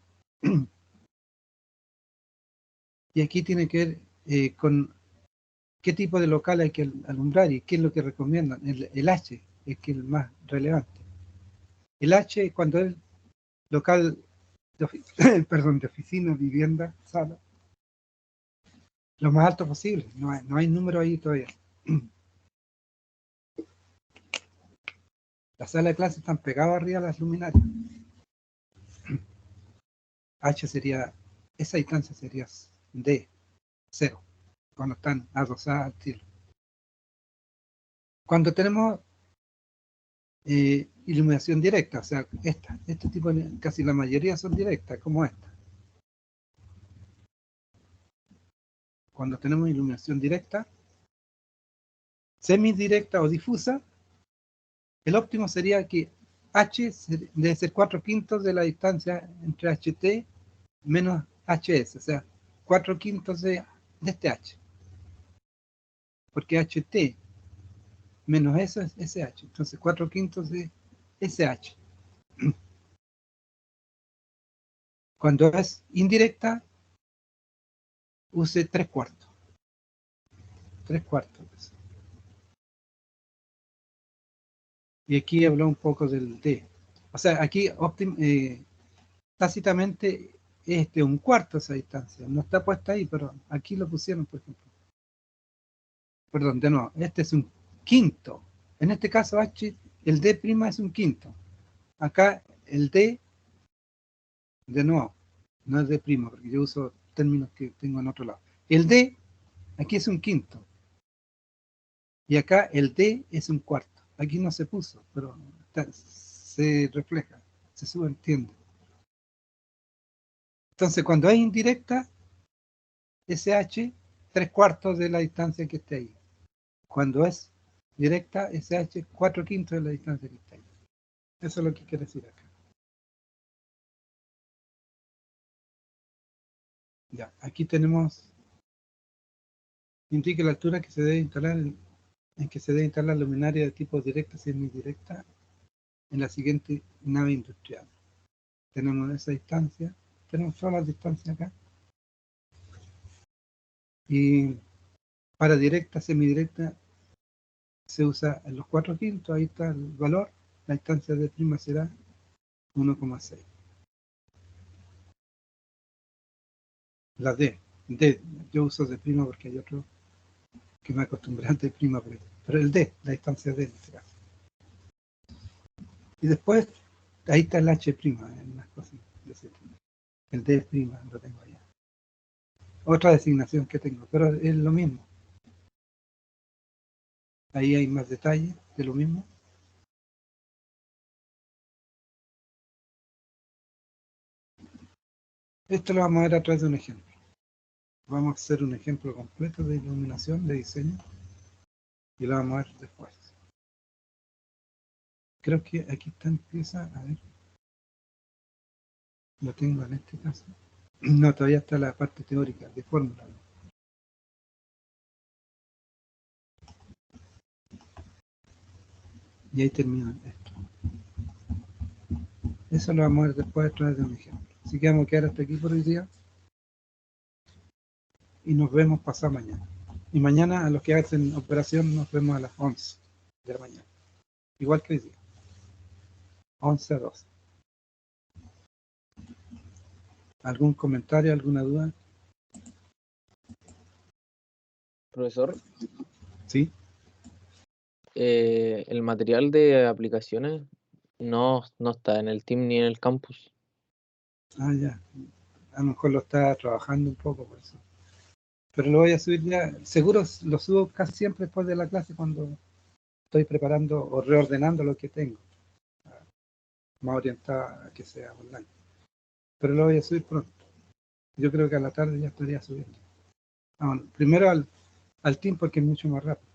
Y aquí tiene que ver con qué tipo de local hay que alumbrar y qué es lo que recomiendan. El H es que es el más relevante. El H, cuando es local de oficina, vivienda, sala, lo más alto posible. No hay número ahí todavía. Las salas de clase están pegadas arriba de las luminarias. H sería, esa distancia sería D, 0, cuando están adosadas al cielo. Cuando tenemos iluminación directa, o sea, este tipo, casi la mayoría son directas, como esta. Cuando tenemos iluminación directa, semidirecta o difusa, el óptimo sería que H debe ser 4/5 de la distancia entre HT menos HS, o sea, 4/5 de este H. Porque HT menos eso es SH, entonces 4/5 de SH. Cuando es indirecta, use 3/4. 3/4. Y aquí habló un poco del D. O sea, aquí tácitamente es de 1/4 esa distancia. No está puesta ahí, pero aquí lo pusieron, por ejemplo. Perdón, de nuevo, este es 1/5. En este caso, H, el D' es 1/5. Acá el D, de nuevo, no es D', porque yo uso términos que tengo en otro lado. El D, aquí es 1/5. Y acá el D es 1/4. Aquí no se puso, pero se refleja, se subentiende. Entonces, cuando es indirecta, SH, 3/4 de la distancia que esté ahí. Cuando es directa, SH, 4/5 de la distancia que esté ahí. Eso es lo que quiere decir acá. Ya, aquí tenemos, indica la altura que se debe instalar, en que se debe instalar luminaria de tipo directa, semidirecta, en la siguiente nave industrial. Tenemos esa distancia, tenemos todas las distancias acá. Y para directa, semidirecta, se usa en los 4/5, ahí está el valor, la instancia de prima será 1,6. La D, yo uso de prima porque hay otro que me acostumbré a de prima, pero el D, la instancia D en este caso. Y después, ahí está el H prima, en unas cosas de ese tipo. El D prima lo tengo allá. Otra designación que tengo, pero es lo mismo. Ahí hay más detalles de lo mismo. Esto lo vamos a ver a través de un ejemplo. Vamos a hacer un ejemplo completo de iluminación, de diseño, y lo vamos a ver después. Creo que aquí está empieza, a ver. Lo tengo en este caso. No, todavía está la parte teórica de fórmula. Y ahí termina esto. Eso lo vamos a ver después a través de un ejemplo. Así que vamos a quedar hasta aquí por hoy día. Y nos vemos pasado mañana. Y mañana a los que hacen operación nos vemos a las 11 de la mañana. Igual que hoy día. 11 a 12. ¿Algún comentario, alguna duda? Profesor, Sí. el material de aplicaciones no está en el team ni en el campus. Ah, ya. A lo mejor lo está trabajando un poco por eso. Pero lo voy a subir ya. Seguro lo subo casi siempre después de la clase cuando estoy preparando o reordenando lo que tengo. Más orientado a que sea online. Pero lo voy a subir pronto. Yo creo que a la tarde ya estaría subiendo. Ah, bueno, primero al team porque es mucho más rápido.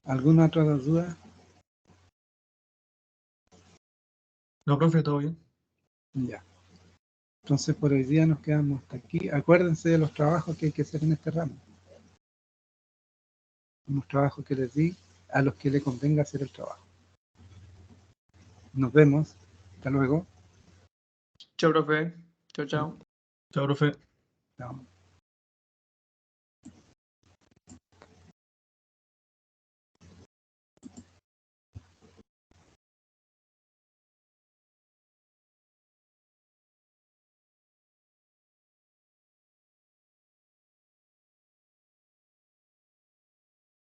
¿Alguna otra duda? No, profe, todo bien. Ya. Entonces por hoy día nos quedamos hasta aquí. Acuérdense de los trabajos que hay que hacer en este ramo. Unos trabajos que les di a los que le convenga hacer el trabajo. Nos vemos. Hasta luego. Chao, profe. Chao, chao. Chao, profe. Chao.